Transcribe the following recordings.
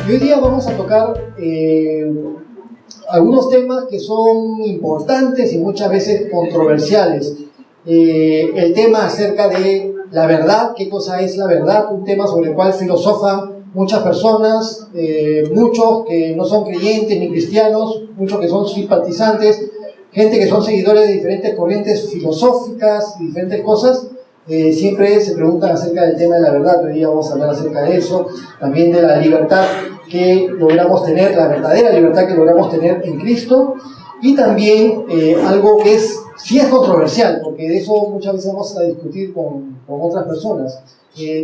Y hoy día vamos a tocar algunos temas que son importantes y muchas veces controversiales. El tema acerca de la verdad, qué cosa es la verdad, un tema sobre el cual filosofan muchas personas, muchos que no son creyentes ni cristianos, muchos que son simpatizantes, gente que son seguidores de diferentes corrientes filosóficas y diferentes cosas. Siempre se preguntan acerca del tema de la verdad. Hoy día vamos a hablar acerca de eso, también de la libertad que logramos tener, la verdadera libertad que logramos tener en Cristo, y también algo que sí es controversial, porque de eso muchas veces vamos a discutir con otras personas.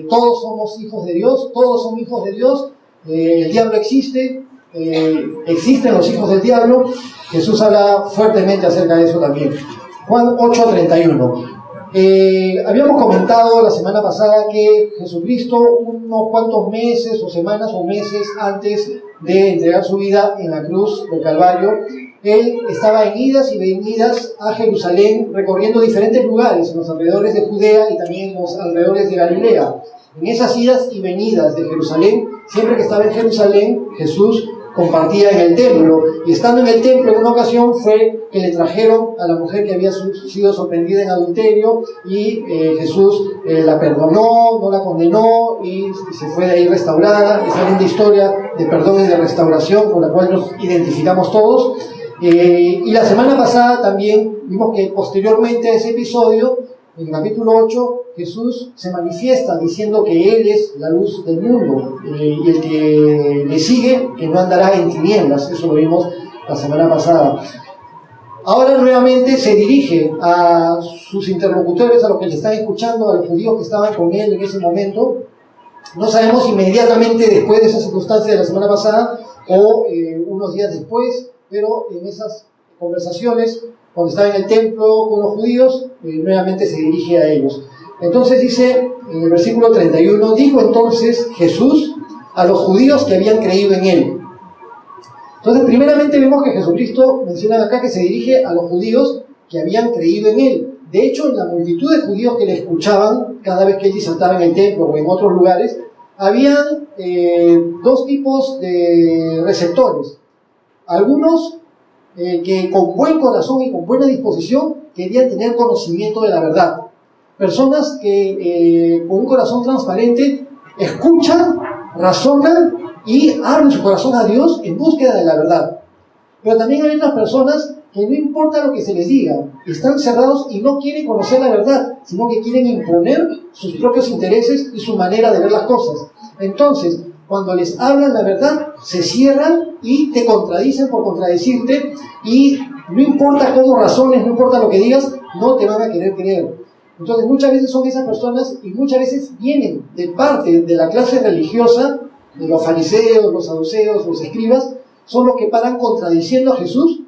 Todos somos hijos de Dios, todos son hijos de Dios, el diablo existe, existen los hijos del diablo. Jesús habla fuertemente acerca de eso también. Juan 8:31. Habíamos comentado la semana pasada que Jesucristo, unos cuantos meses o semanas o meses antes de entregar su vida en la cruz del Calvario, Él estaba en idas y venidas a Jerusalén, recorriendo diferentes lugares en los alrededores de Judea y también en los alrededores de Galilea. En esas idas y venidas de Jerusalén, siempre que estaba en Jerusalén, Jesús compartía en el templo, y estando en el templo en una ocasión fue que le trajeron a la mujer que había sido sorprendida en adulterio, y Jesús la perdonó, no la condenó, y se fue de ahí restaurada. Esa linda historia de perdón y de restauración con la cual nos identificamos todos. Y la semana pasada también vimos que posteriormente a ese episodio, en el capítulo 8, Jesús se manifiesta diciendo que Él es la luz del mundo, y el que le sigue, que no andará en tinieblas. Eso lo vimos la semana pasada. Ahora nuevamente se dirige a sus interlocutores, a los que le están escuchando, a los judíos que estaban con Él en ese momento. No sabemos inmediatamente después de esa circunstancia de la semana pasada o unos días después, pero en esas conversaciones, cuando estaba en el templo con los judíos, nuevamente se dirige a ellos. Entonces dice en el versículo 31, dijo entonces Jesús a los judíos que habían creído en Él. Entonces, primeramente vemos que Jesucristo menciona acá que se dirige a los judíos que habían creído en Él. De hecho, en la multitud de judíos que le escuchaban cada vez que Él disertaba en el templo o en otros lugares, habían dos tipos de receptores. Algunos que con buen corazón y con buena disposición querían tener conocimiento de la verdad. Personas que con un corazón transparente escuchan, razonan y abren su corazón a Dios en búsqueda de la verdad. Pero también hay otras personas que no importa lo que se les diga, están cerrados y no quieren conocer la verdad, sino que quieren imponer sus propios intereses y su manera de ver las cosas. Entonces, cuando les hablan la verdad, se cierran y te contradicen por contradecirte, y no importa cómo razones, no importa lo que digas, no te van a querer creer. Entonces muchas veces son esas personas, y muchas veces vienen de parte de la clase religiosa, de los fariseos, los saduceos, los escribas, son los que paran contradiciendo a Jesús,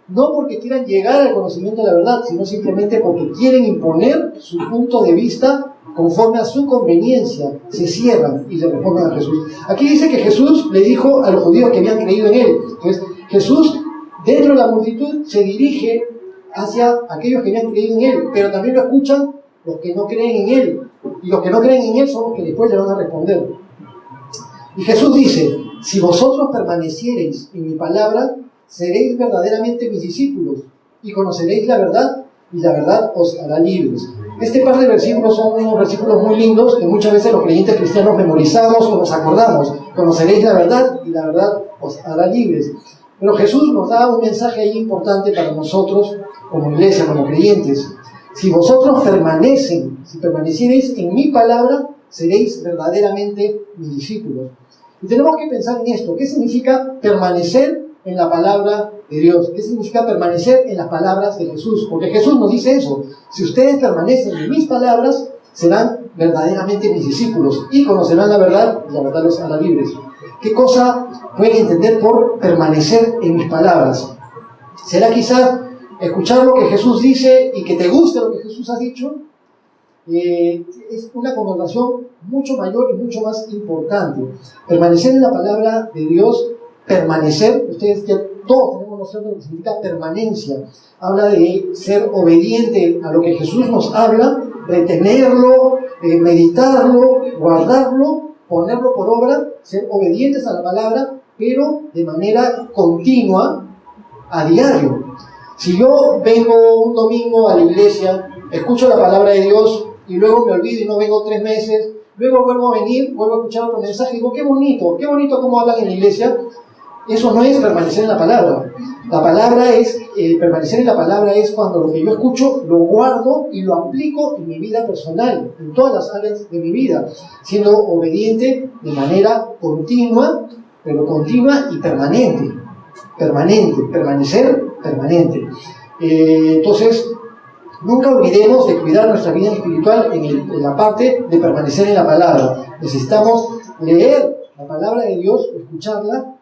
no porque quieran llegar al conocimiento de la verdad, sino simplemente porque quieren imponer su punto de vista conforme a su conveniencia. Se cierran y le responden a Jesús. Aquí dice que Jesús le dijo a los judíos que habían creído en Él. Entonces Jesús, dentro de la multitud, se dirige hacia aquellos que habían creído en Él, pero también lo escuchan los que no creen en Él, y los que no creen en Él son los que después le van a responder. Y Jesús dice: si vosotros permaneciereis en mi palabra, seréis verdaderamente mis discípulos, y conoceréis la verdad, y la verdad os hará libres. Este par de versículos son unos versículos muy lindos que muchas veces los creyentes cristianos memorizamos o nos acordamos. Conoceréis la verdad, y la verdad os hará libres. Pero Jesús nos da un mensaje ahí importante para nosotros como iglesia, como creyentes. Si vosotros permaneciereis en mi palabra, seréis verdaderamente mis discípulos. Y tenemos que pensar en esto. ¿Qué significa permanecer en la palabra de Dios? ¿Qué significa permanecer en las palabras de Jesús? Porque Jesús nos dice eso: si ustedes permanecen en mis palabras, serán verdaderamente mis discípulos y conocerán la verdad, y la verdad los hará libres. ¿Qué cosa pueden entender por permanecer en mis palabras? ¿Será quizá escuchar lo que Jesús dice y que te guste lo que Jesús ha dicho? Es una connotación mucho mayor y mucho más importante. Permanecer en la palabra de Dios, permanecer, ustedes ya todos tenemos noción de lo que significa permanencia. Habla de ser obediente a lo que Jesús nos habla, retenerlo, meditarlo, guardarlo, ponerlo por obra ser obedientes a la palabra, pero de manera continua, a diario. Si yo vengo un domingo a la iglesia, escucho la palabra de Dios y luego me olvido y no vengo 3 meses, luego vuelvo a venir, vuelvo a escuchar otro mensaje y digo, qué bonito cómo hablan en la iglesia. Eso no es permanecer en la palabra. La palabra es, permanecer en la palabra es cuando lo que yo escucho lo guardo y lo aplico en mi vida personal, en todas las áreas de mi vida, siendo obediente de manera continua, pero continua y permanente. Permanecer permanente. Entonces, nunca olvidemos de cuidar nuestra vida espiritual en la parte de permanecer en la palabra. Necesitamos leer la palabra de Dios, escucharla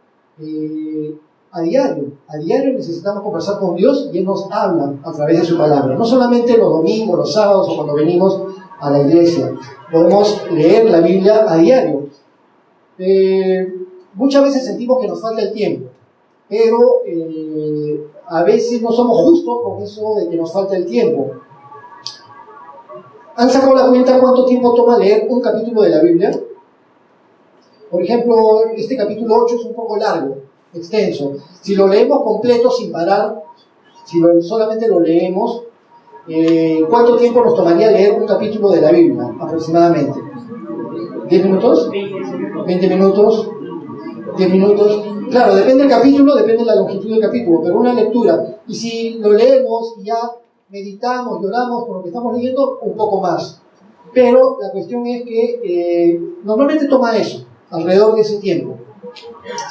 a diario. A diario necesitamos conversar con Dios y Él nos habla a través de su palabra. No solamente los domingos, los sábados o cuando venimos a la iglesia. Podemos leer la Biblia a diario. Muchas veces sentimos que nos falta el tiempo, pero a veces no somos justos con eso de que nos falta el tiempo. ¿Han sacado la cuenta cuánto tiempo toma leer un capítulo de la Biblia? Por ejemplo, este capítulo 8 es un poco largo, extenso. Si lo leemos completo sin parar, si solamente lo leemos, ¿cuánto tiempo nos tomaría leer un capítulo de la Biblia aproximadamente? ¿10 minutos? ¿20 minutos? ¿10 minutos? Claro, depende del capítulo, depende de la longitud del capítulo, pero una lectura. Y si lo leemos y ya meditamos, lloramos por lo que estamos leyendo, un poco más. Pero la cuestión es que normalmente toma eso, alrededor de ese tiempo.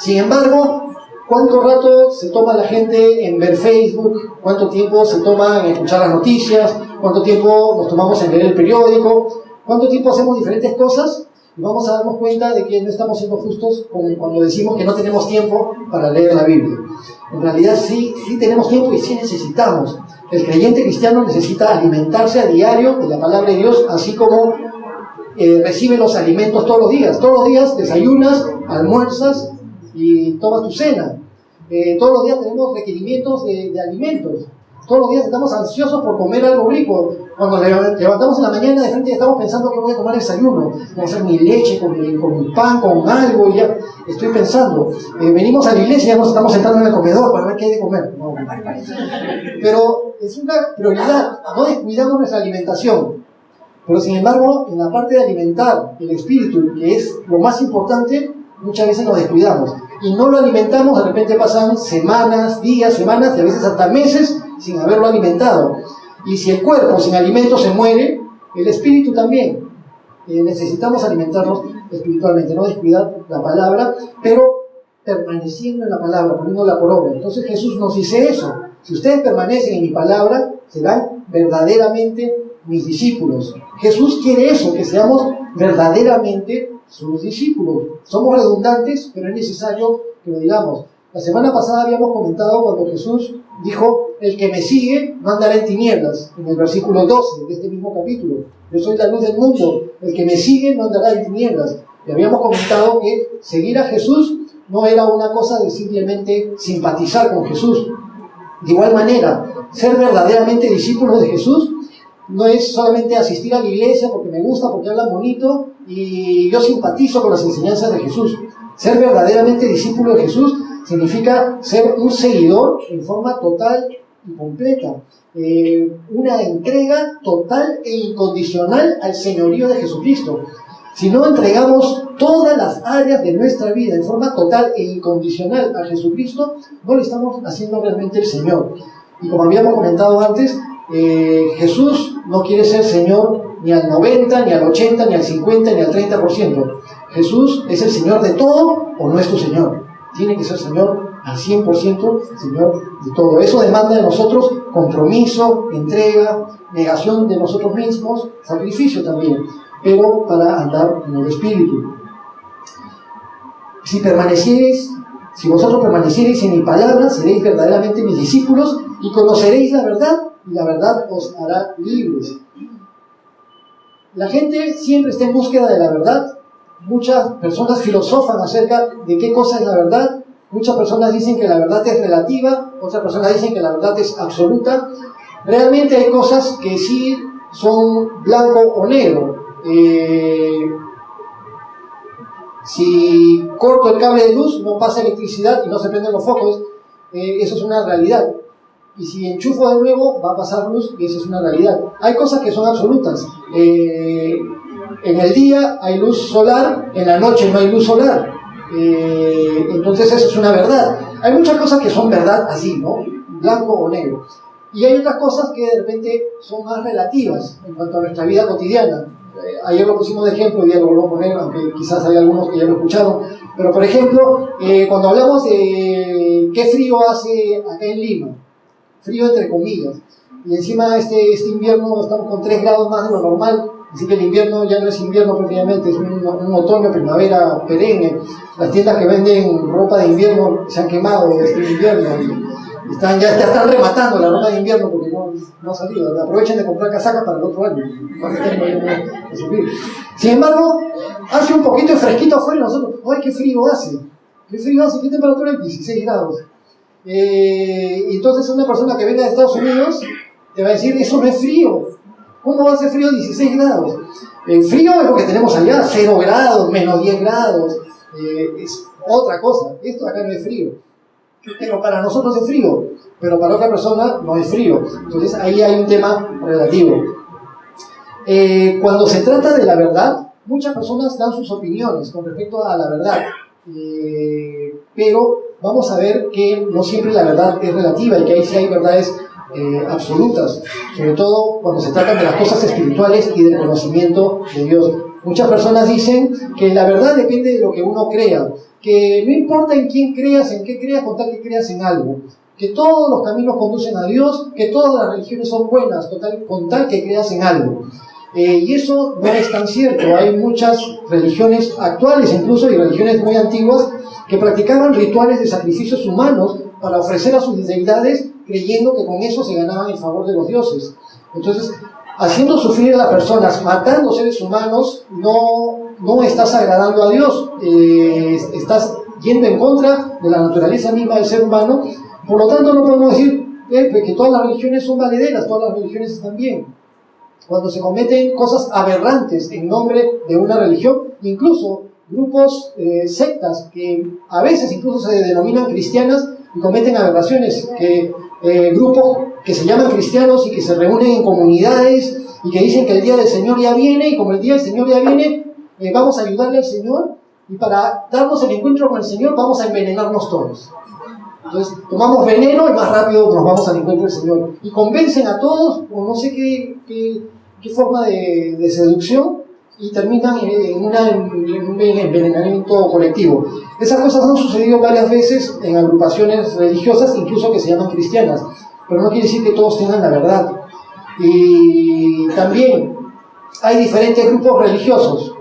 Sin embargo, ¿cuánto rato se toma la gente en ver Facebook? ¿Cuánto tiempo se toma en escuchar las noticias? ¿Cuánto tiempo nos tomamos en leer el periódico? ¿Cuánto tiempo hacemos diferentes cosas? Y vamos a darnos cuenta de que no estamos siendo justos cuando decimos que no tenemos tiempo para leer la Biblia. En realidad sí tenemos tiempo y sí necesitamos. El creyente cristiano necesita alimentarse a diario de la palabra de Dios, así como recibe los alimentos todos los días. Todos los días desayunas, almuerzas y tomas tu cena. Todos los días tenemos requerimientos de alimentos. Todos los días estamos ansiosos por comer algo rico. Cuando levantamos en la mañana, de frente estamos pensando que voy a tomar desayuno. Voy a hacer mi leche con mi pan, con algo, y ya estoy pensando. Venimos a la iglesia y ya nos estamos sentando en el comedor para ver qué hay de comer. No. Pero es una prioridad. No descuidamos nuestra alimentación. Pero sin embargo, en la parte de alimentar el espíritu, que es lo más importante, muchas veces nos descuidamos. Y no lo alimentamos, de repente pasan semanas, días, semanas y a veces hasta meses sin haberlo alimentado. Y si el cuerpo sin alimento se muere, el espíritu también. Necesitamos alimentarnos espiritualmente, no descuidar la palabra, pero permaneciendo en la palabra, poniéndola por obra. Entonces Jesús nos dice eso: si ustedes permanecen en mi palabra, serán verdaderamente mis discípulos. Jesús quiere eso, que seamos verdaderamente sus discípulos. Somos redundantes, pero es necesario que lo digamos. La semana pasada habíamos comentado cuando Jesús dijo: el que me sigue no andará en tinieblas, en el versículo 12 de este mismo capítulo. Yo soy la luz del mundo, el que me sigue no andará en tinieblas. Y habíamos comentado que seguir a Jesús no era una cosa de simplemente simpatizar con Jesús. De igual manera, ser verdaderamente discípulos de Jesús no es solamente asistir a la iglesia porque me gusta, porque hablan bonito y yo simpatizo con las enseñanzas de Jesús. Ser verdaderamente discípulo de Jesús significa ser un seguidor en forma total y completa. Una entrega total e incondicional al señorío de Jesucristo. Si no entregamos todas las áreas de nuestra vida en forma total e incondicional a Jesucristo, no le estamos haciendo realmente el Señor. Y como habíamos comentado antes, Jesús no quiere ser Señor ni al 90, ni al 80, ni al 50, ni al 30%. Jesús es el Señor de todo o no es tu Señor. Tiene que ser Señor al 100%, Señor de todo. Eso demanda de nosotros compromiso, entrega, negación de nosotros mismos, sacrificio también, pero para andar en el Espíritu. Si vosotros permaneciereis en mi palabra, seréis verdaderamente mis discípulos y conoceréis la verdad, y la verdad os hará libres. La gente siempre está en búsqueda de la verdad. Muchas personas filosofan acerca de qué cosa es la verdad. Muchas personas dicen que la verdad es relativa, otras personas dicen que la verdad es absoluta. Realmente hay cosas que sí son blanco o negro. Si corto el cable de luz, no pasa electricidad y no se prenden los focos. Eso es una realidad. Y si enchufo de nuevo, va a pasar luz y eso es una realidad. Hay cosas que son absolutas. En el día hay luz solar, en la noche no hay luz solar. Entonces eso es una verdad. Hay muchas cosas que son verdad así, ¿no? Blanco o negro. Y hay otras cosas que de repente son más relativas en cuanto a nuestra vida cotidiana. Ayer lo pusimos de ejemplo, hoy día lo vuelvo a poner, aunque quizás hay algunos que ya lo escucharon. Pero por ejemplo, cuando hablamos de qué frío hace acá en Lima, frío entre comillas, y encima este invierno estamos con 3 grados más de lo normal, así que el invierno ya no es invierno prácticamente, es un otoño, primavera perenne. Las tiendas que venden ropa de invierno se han quemado este invierno, ya están rematando la ropa de invierno porque no ha salido. Aprovechen de comprar casacas para el otro año. Sin embargo, hace un poquito de fresquito afuera y nosotros, ¡ay, qué frío hace! ¿Qué frío hace? ¿Qué temperatura hay? 16 grados. Entonces una persona que venga de Estados Unidos te va a decir, eso no es frío. ¿Cómo va a ser frío 16 grados? El frío es lo que tenemos allá, 0 grados, menos 10 grados. Es otra cosa. Esto acá no es frío. Pero para nosotros es frío, pero para otra persona no es frío. Entonces ahí hay un tema relativo. Cuando se trata de la verdad, muchas personas dan sus opiniones con respecto a la verdad. Pero vamos a ver que no siempre la verdad es relativa y que ahí sí hay verdades absolutas, sobre todo cuando se tratan de las cosas espirituales y del conocimiento de Dios. Muchas personas dicen que la verdad depende de lo que uno crea, que no importa en quién creas, en qué creas, con tal que creas en algo, que todos los caminos conducen a Dios, que todas las religiones son buenas, con tal que creas en algo. Y eso no es tan cierto. Hay muchas religiones actuales, incluso, y religiones muy antiguas, que practicaban rituales de sacrificios humanos para ofrecer a sus deidades, creyendo que con eso se ganaban el favor de los dioses. Entonces, haciendo sufrir a las personas, matando seres humanos, no estás agradando a Dios, estás yendo en contra de la naturaleza misma del ser humano. Por lo tanto, no podemos decir que todas las religiones son valederas, todas las religiones están bien. Cuando se cometen cosas aberrantes en nombre de una religión, incluso grupos, sectas, que a veces incluso se denominan cristianas y cometen aberraciones, grupos que se llaman cristianos y que se reúnen en comunidades y que dicen que el día del Señor ya viene, y como el día del Señor ya viene, vamos a ayudarle al Señor, y para darnos el encuentro con el Señor vamos a envenenarnos todos. Entonces tomamos veneno y más rápido nos vamos al encuentro del Señor. Y convencen a todos, o no sé qué forma de seducción, y terminan en un envenenamiento colectivo. Esas cosas han sucedido varias veces en agrupaciones religiosas, incluso que se llaman cristianas, pero no quiere decir que todos tengan la verdad. Y también hay diferentes grupos religiosos.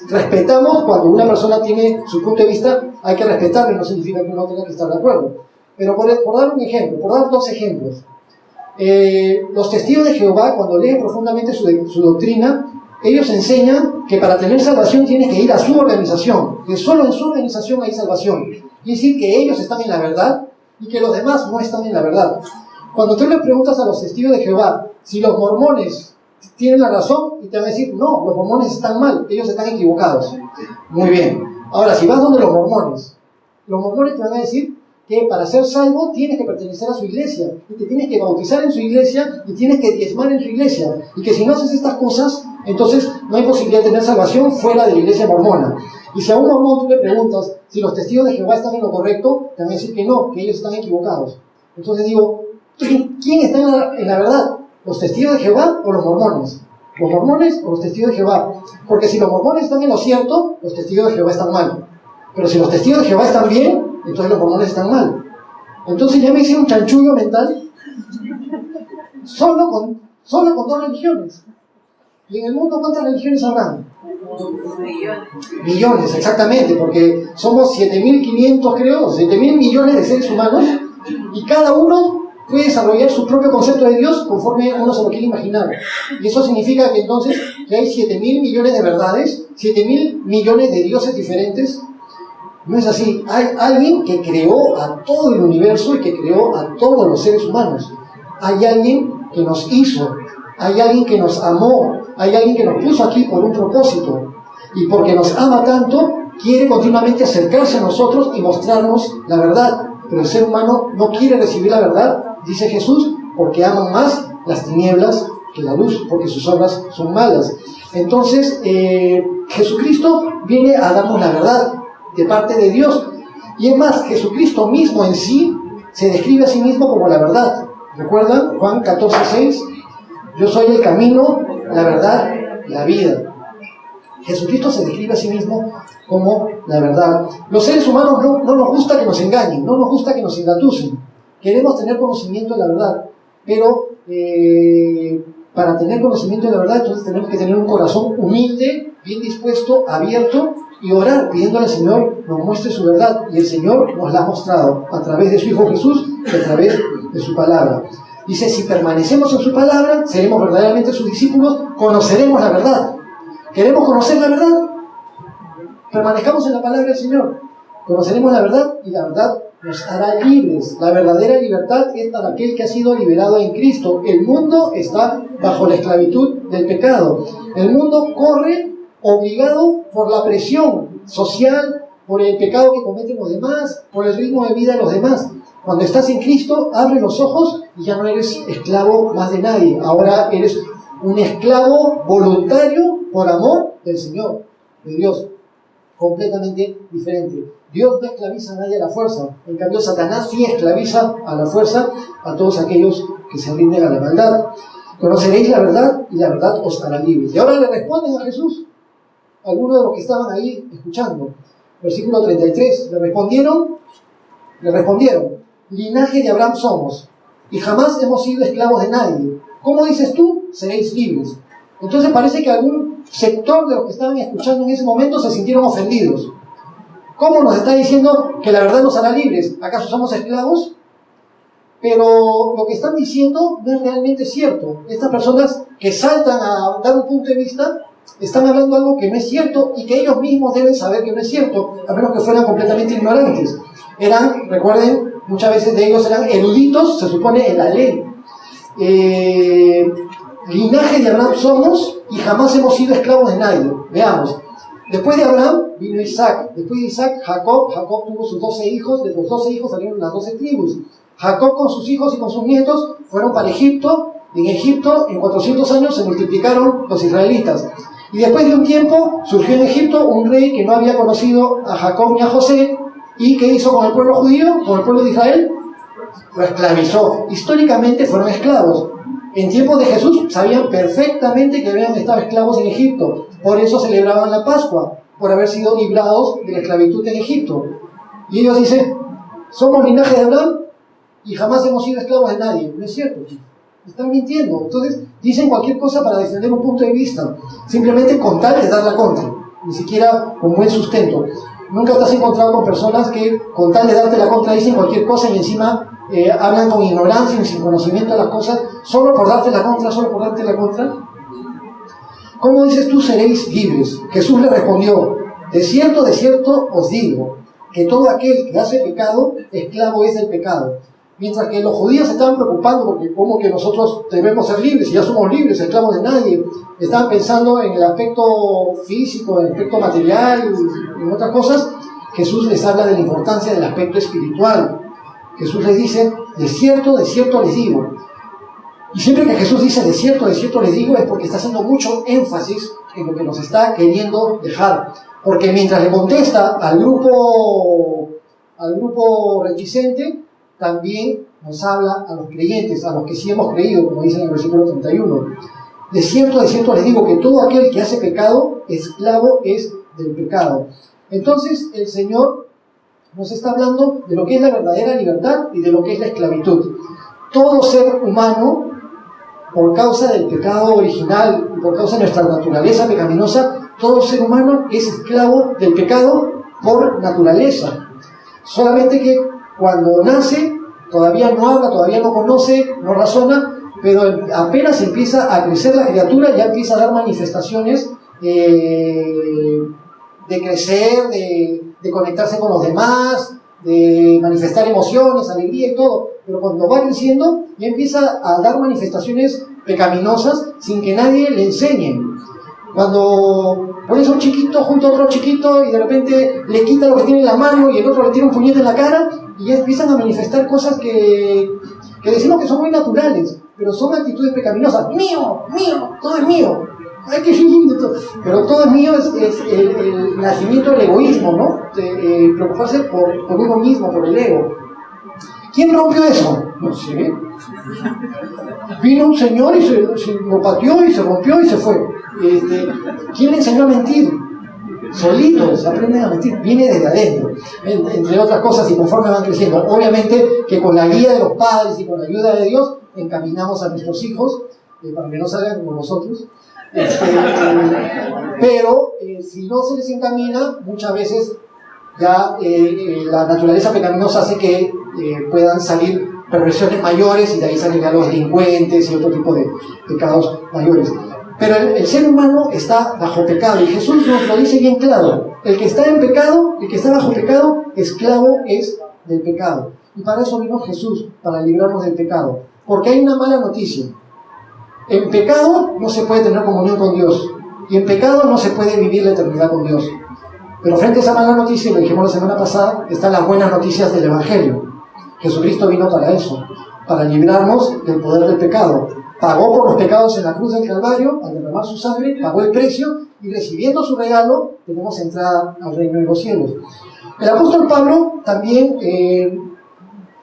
Respetamos cuando una persona tiene su punto de vista, hay que respetarlo, y no significa que uno tenga que estar de acuerdo. Pero por dar un ejemplo, por dar 2 ejemplos, los testigos de Jehová, cuando leen profundamente su doctrina, ellos enseñan que para tener salvación tienes que ir a su organización, que solo en su organización hay salvación. Quiere decir que ellos están en la verdad y que los demás no están en la verdad. Cuando tú le preguntas a los testigos de Jehová si los mormones tienen la razón, y te van a decir, no, los mormones están mal, ellos están equivocados. Muy bien. Ahora, si vas donde los mormones te van a decir que para ser salvo tienes que pertenecer a su iglesia, y te tienes que bautizar en su iglesia, y tienes que diezmar en su iglesia, y que si no haces estas cosas, entonces no hay posibilidad de tener salvación fuera de la iglesia mormona. Y si a un mormón tú le preguntas si los testigos de Jehová están en lo correcto, te van a decir que no, que ellos están equivocados. Entonces digo, ¿quién está en la verdad? ¿Los testigos de Jehová o los mormones? ¿Los mormones o los testigos de Jehová? Porque si los mormones están en lo cierto, los testigos de Jehová están mal. Pero si los testigos de Jehová están bien, entonces los mormones están mal. Entonces ya me hice un chanchullo mental solo con 2 religiones. ¿Y en el mundo cuántas religiones habrán? Millones, exactamente, porque somos 7.500, creo, 7.000 millones de seres humanos, y cada uno puede desarrollar su propio concepto de Dios conforme uno se lo quiere imaginar. Y eso significa que entonces que hay 7.000 millones de verdades, 7.000 millones de dioses diferentes. No es así. Hay alguien que creó a todo el universo y que creó a todos los seres humanos. Hay alguien que nos hizo, hay alguien que nos amó, hay alguien que nos puso aquí por un propósito. Y porque nos ama tanto, quiere continuamente acercarse a nosotros y mostrarnos la verdad. Pero el ser humano no quiere recibir la verdad, dice Jesús, porque aman más las tinieblas que la luz, porque sus obras son malas. Entonces, Jesucristo viene a darnos la verdad de parte de Dios. Y es más, Jesucristo mismo en sí se describe a sí mismo como la verdad. ¿Recuerdan? Juan 14:6. Yo soy el camino, la verdad y la vida. Jesucristo se describe a sí mismo como la verdad. Los seres humanos no nos gusta que nos engañen, no nos gusta que nos engatusen. Queremos tener conocimiento de la verdad, pero para tener conocimiento de la verdad, entonces tenemos que tener un corazón humilde, bien dispuesto, abierto, y orar pidiéndole al Señor nos muestre su verdad. Y el Señor nos la ha mostrado a través de su Hijo Jesús y a través de su palabra. Dice, si permanecemos en su palabra, seremos verdaderamente sus discípulos, conoceremos la verdad. ¿Queremos conocer la verdad? Permanezcamos en la palabra del Señor. Conoceremos la verdad y la verdad nos hará libres. La verdadera libertad es para aquel que ha sido liberado en Cristo. El mundo está bajo la esclavitud del pecado. El mundo corre obligado por la presión social, por el pecado que cometen los demás, por el ritmo de vida de los demás. Cuando estás en Cristo, abre los ojos y ya no eres esclavo más de nadie. Ahora eres un esclavo voluntario por amor del Señor, de Dios. Completamente diferente. Dios no esclaviza a nadie a la fuerza. En cambio, Satanás sí esclaviza a la fuerza a todos aquellos que se rinden a la maldad. Conoceréis la verdad y la verdad os hará libres. Y ahora le responden a Jesús algunos de los que estaban ahí escuchando. Versículo 33. Le respondieron, linaje de Abraham somos, y jamás hemos sido esclavos de nadie. ¿Cómo dices tú? Seréis libres. Entonces parece que algún sector de los que estaban escuchando en ese momento se sintieron ofendidos. ¿Cómo nos está diciendo que la verdad nos hará libres? ¿Acaso somos esclavos? Pero lo que están diciendo no es realmente cierto. Estas personas que saltan a dar un punto de vista están hablando algo que no es cierto y que ellos mismos deben saber que no es cierto, a menos que fueran completamente ignorantes. Recuerden, muchas veces de ellos eran eruditos, se supone, en la ley. Linaje de Abraham somos y jamás hemos sido esclavos de nadie. Veamos. Después de Abraham vino Isaac. Después de Isaac, Jacob. Jacob tuvo sus 12 hijos. De los 12 hijos salieron las 12 tribus. Jacob con sus hijos y con sus nietos fueron para Egipto. En Egipto, en 400 años, se multiplicaron los israelitas. Y después de un tiempo, surgió en Egipto un rey que no había conocido a Jacob ni a José. ¿Y qué hizo con el pueblo judío? Con el pueblo de Israel. Lo esclavizó. Históricamente fueron esclavos. En tiempos de Jesús sabían perfectamente que habían estado esclavos en Egipto. Por eso celebraban la Pascua, por haber sido librados de la esclavitud en Egipto. Y ellos dicen, somos linaje de Abraham y jamás hemos sido esclavos de nadie. No es cierto. Están mintiendo. Entonces dicen cualquier cosa para defender un punto de vista, simplemente con tal de dar la contra, ni siquiera con buen sustento. Nunca te has encontrado con personas que con tal de darte la contra dicen cualquier cosa y encima hablan con ignorancia y sin conocimiento de las cosas, solo por darte la contra. ¿Cómo dices tú seréis libres? Jesús le respondió, de cierto os digo, que todo aquel que hace pecado, esclavo es del pecado. Mientras que los judíos se estaban preocupando porque cómo que nosotros debemos ser libres y ya somos libres, esclavos de nadie. Estaban pensando en el aspecto físico, en el aspecto material y en otras cosas. Jesús les habla de la importancia del aspecto espiritual. Jesús les dice, de cierto les digo. Y siempre que Jesús dice de cierto les digo es porque está haciendo mucho énfasis en lo que nos está queriendo dejar. Porque mientras le contesta al grupo reticente, también nos habla a los creyentes, a los que sí hemos creído, como dice en el versículo 31. De cierto les digo que todo aquel que hace pecado, esclavo es del pecado. Entonces el Señor nos está hablando de lo que es la verdadera libertad y de lo que es la esclavitud. Todo ser humano, por causa del pecado original y por causa de nuestra naturaleza pecaminosa, todo ser humano es esclavo del pecado por naturaleza. Solamente que cuando nace, todavía no habla, todavía no conoce, no razona, pero apenas empieza a crecer la criatura, ya empieza a dar manifestaciones de crecer, de conectarse con los demás, de manifestar emociones, alegría y todo. Pero cuando va creciendo, ya empieza a dar manifestaciones pecaminosas sin que nadie le enseñe. Cuando pones a un chiquito junto a otro chiquito y de repente le quita lo que tiene en la mano y el otro le tira un puñete en la cara y ya empiezan a manifestar cosas que decimos que son muy naturales, pero son actitudes pecaminosas. Mío, todo es mío. Ay, qué lindo todo. Pero todo es mío, es el nacimiento del egoísmo, ¿no? Preocuparse por uno mismo, por el ego. ¿Quién rompió eso? No sé. Vino un señor y se lo pateó y se rompió y se fue. ¿Quién le enseñó a mentir? Solitos aprenden a mentir, viene desde adentro, entre otras cosas, y conforme van creciendo. Obviamente que con la guía de los padres y con la ayuda de Dios encaminamos a nuestros hijos para que no salgan como nosotros. Pero si no se les encamina, muchas veces ya la naturaleza pecaminosa hace que puedan salir perversiones mayores y de ahí salen ya los delincuentes y otro tipo de pecados mayores. Pero el ser humano está bajo pecado y Jesús nos lo dice bien claro. El que está en pecado, el que está bajo pecado, esclavo es del pecado. Y para eso vino Jesús, para librarnos del pecado. Porque hay una mala noticia. En pecado no se puede tener comunión con Dios. Y en pecado no se puede vivir la eternidad con Dios. Pero frente a esa mala noticia, lo dijimos la semana pasada, están las buenas noticias del Evangelio. Jesucristo vino para eso, para librarnos del poder del pecado. Pagó por los pecados en la cruz del Calvario, al derramar su sangre, pagó el precio, y recibiendo su regalo, tenemos entrada al reino de los cielos. El apóstol Pablo también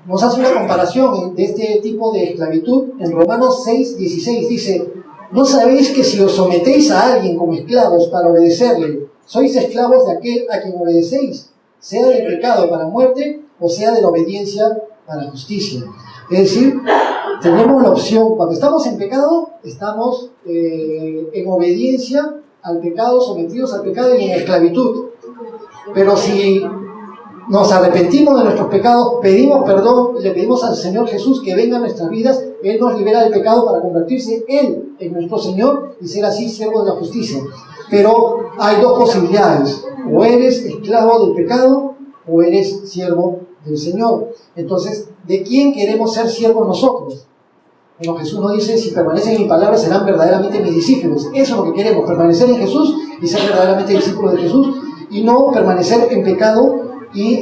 nos hace una comparación de este tipo de esclavitud. En Romanos 6:16 dice: ¿no sabéis que si os sometéis a alguien como esclavos para obedecerle, sois esclavos de aquel a quien obedecéis, sea del pecado para muerte o sea de la obediencia para justicia? Es decir, tenemos la opción. Cuando estamos en pecado, estamos en obediencia al pecado, sometidos al pecado y en esclavitud. Pero si nos arrepentimos de nuestros pecados, pedimos perdón, le pedimos al Señor Jesús que venga a nuestras vidas, Él nos libera del pecado para convertirse Él en nuestro Señor y ser así siervo de la justicia. Pero hay dos posibilidades: o eres esclavo del pecado o eres siervo del Señor. Entonces, ¿de quién queremos ser siervos nosotros? Bueno, Jesús nos dice: si permanecen en mi palabra serán verdaderamente mis discípulos. Eso es lo que queremos, permanecer en Jesús y ser verdaderamente discípulos de Jesús, y no permanecer en pecado y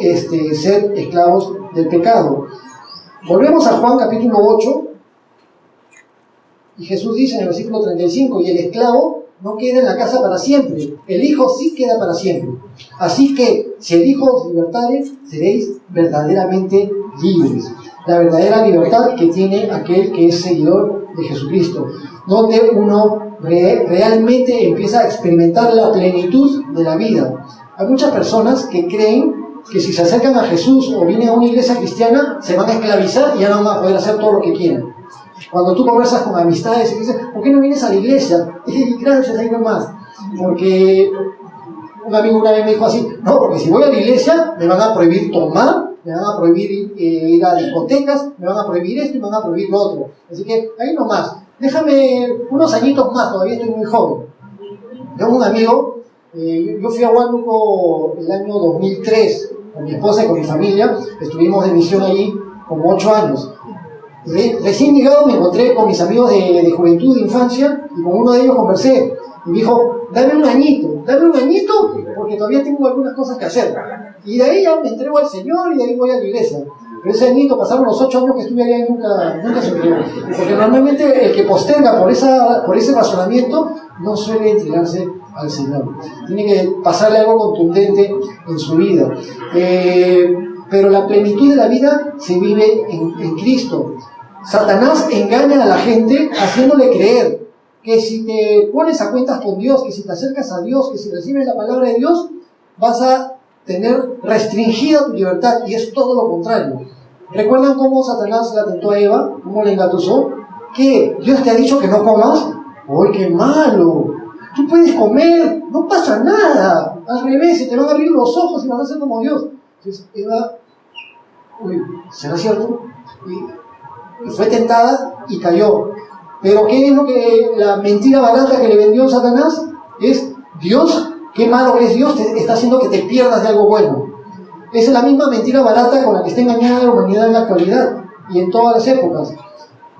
ser esclavos del pecado. Volvemos a Juan capítulo 8 y Jesús dice en el versículo 35: y el esclavo no queda en la casa para siempre, el Hijo sí queda para siempre. Así que si el Hijo os libertare, seréis verdaderamente libres. La verdadera libertad que tiene aquel que es seguidor de Jesucristo, donde uno realmente empieza a experimentar la plenitud de la vida. Hay muchas personas que creen que si se acercan a Jesús o vienen a una iglesia cristiana, se van a esclavizar y ya no van a poder hacer todo lo que quieran. Cuando tú conversas con amistades y dices: ¿por qué no vienes a la iglesia? Y gracias, ahí nomás. Porque un amigo una vez me dijo así: no, porque si voy a la iglesia me van a prohibir tomar, me van a prohibir ir a discotecas, me van a prohibir esto y me van a prohibir lo otro. Así que ahí nomás, déjame unos añitos más, todavía estoy muy joven. Tengo un amigo, yo fui a Huánuco el año 2003 con mi esposa y con mi familia, estuvimos de misión allí como 8 años. Recién llegado me encontré con mis amigos de juventud, de infancia, y con uno de ellos conversé. Y me dijo: dame un añito, porque todavía tengo algunas cosas que hacer. Y de ahí ya me entrego al Señor y de ahí voy a la iglesia. Pero ese añito, pasaron los 8 años que estuve allá y nunca se entregó. Porque normalmente el que posterga por ese razonamiento no suele entregarse al Señor. Tiene que pasarle algo contundente en su vida. Pero la plenitud de la vida se vive en Cristo. Satanás engaña a la gente haciéndole creer que si te pones a cuentas con Dios, que si te acercas a Dios, que si recibes la palabra de Dios, vas a tener restringida tu libertad, y es todo lo contrario. ¿Recuerdan cómo Satanás la tentó a Eva? ¿Cómo le engatusó? ¿Qué? ¿Dios te ha dicho que no comas? ¡Uy, qué malo! Tú puedes comer, no pasa nada. Al revés, se te van a abrir los ojos y vas a ser como Dios. Entonces Eva, ¿será cierto? Y fue tentada y cayó. Pero ¿qué es lo que la mentira barata que le vendió Satanás? Es Dios. Qué malo que es Dios, te está haciendo que te pierdas de algo bueno. Esa es la misma mentira barata con la que está engañada la humanidad en la actualidad y en todas las épocas.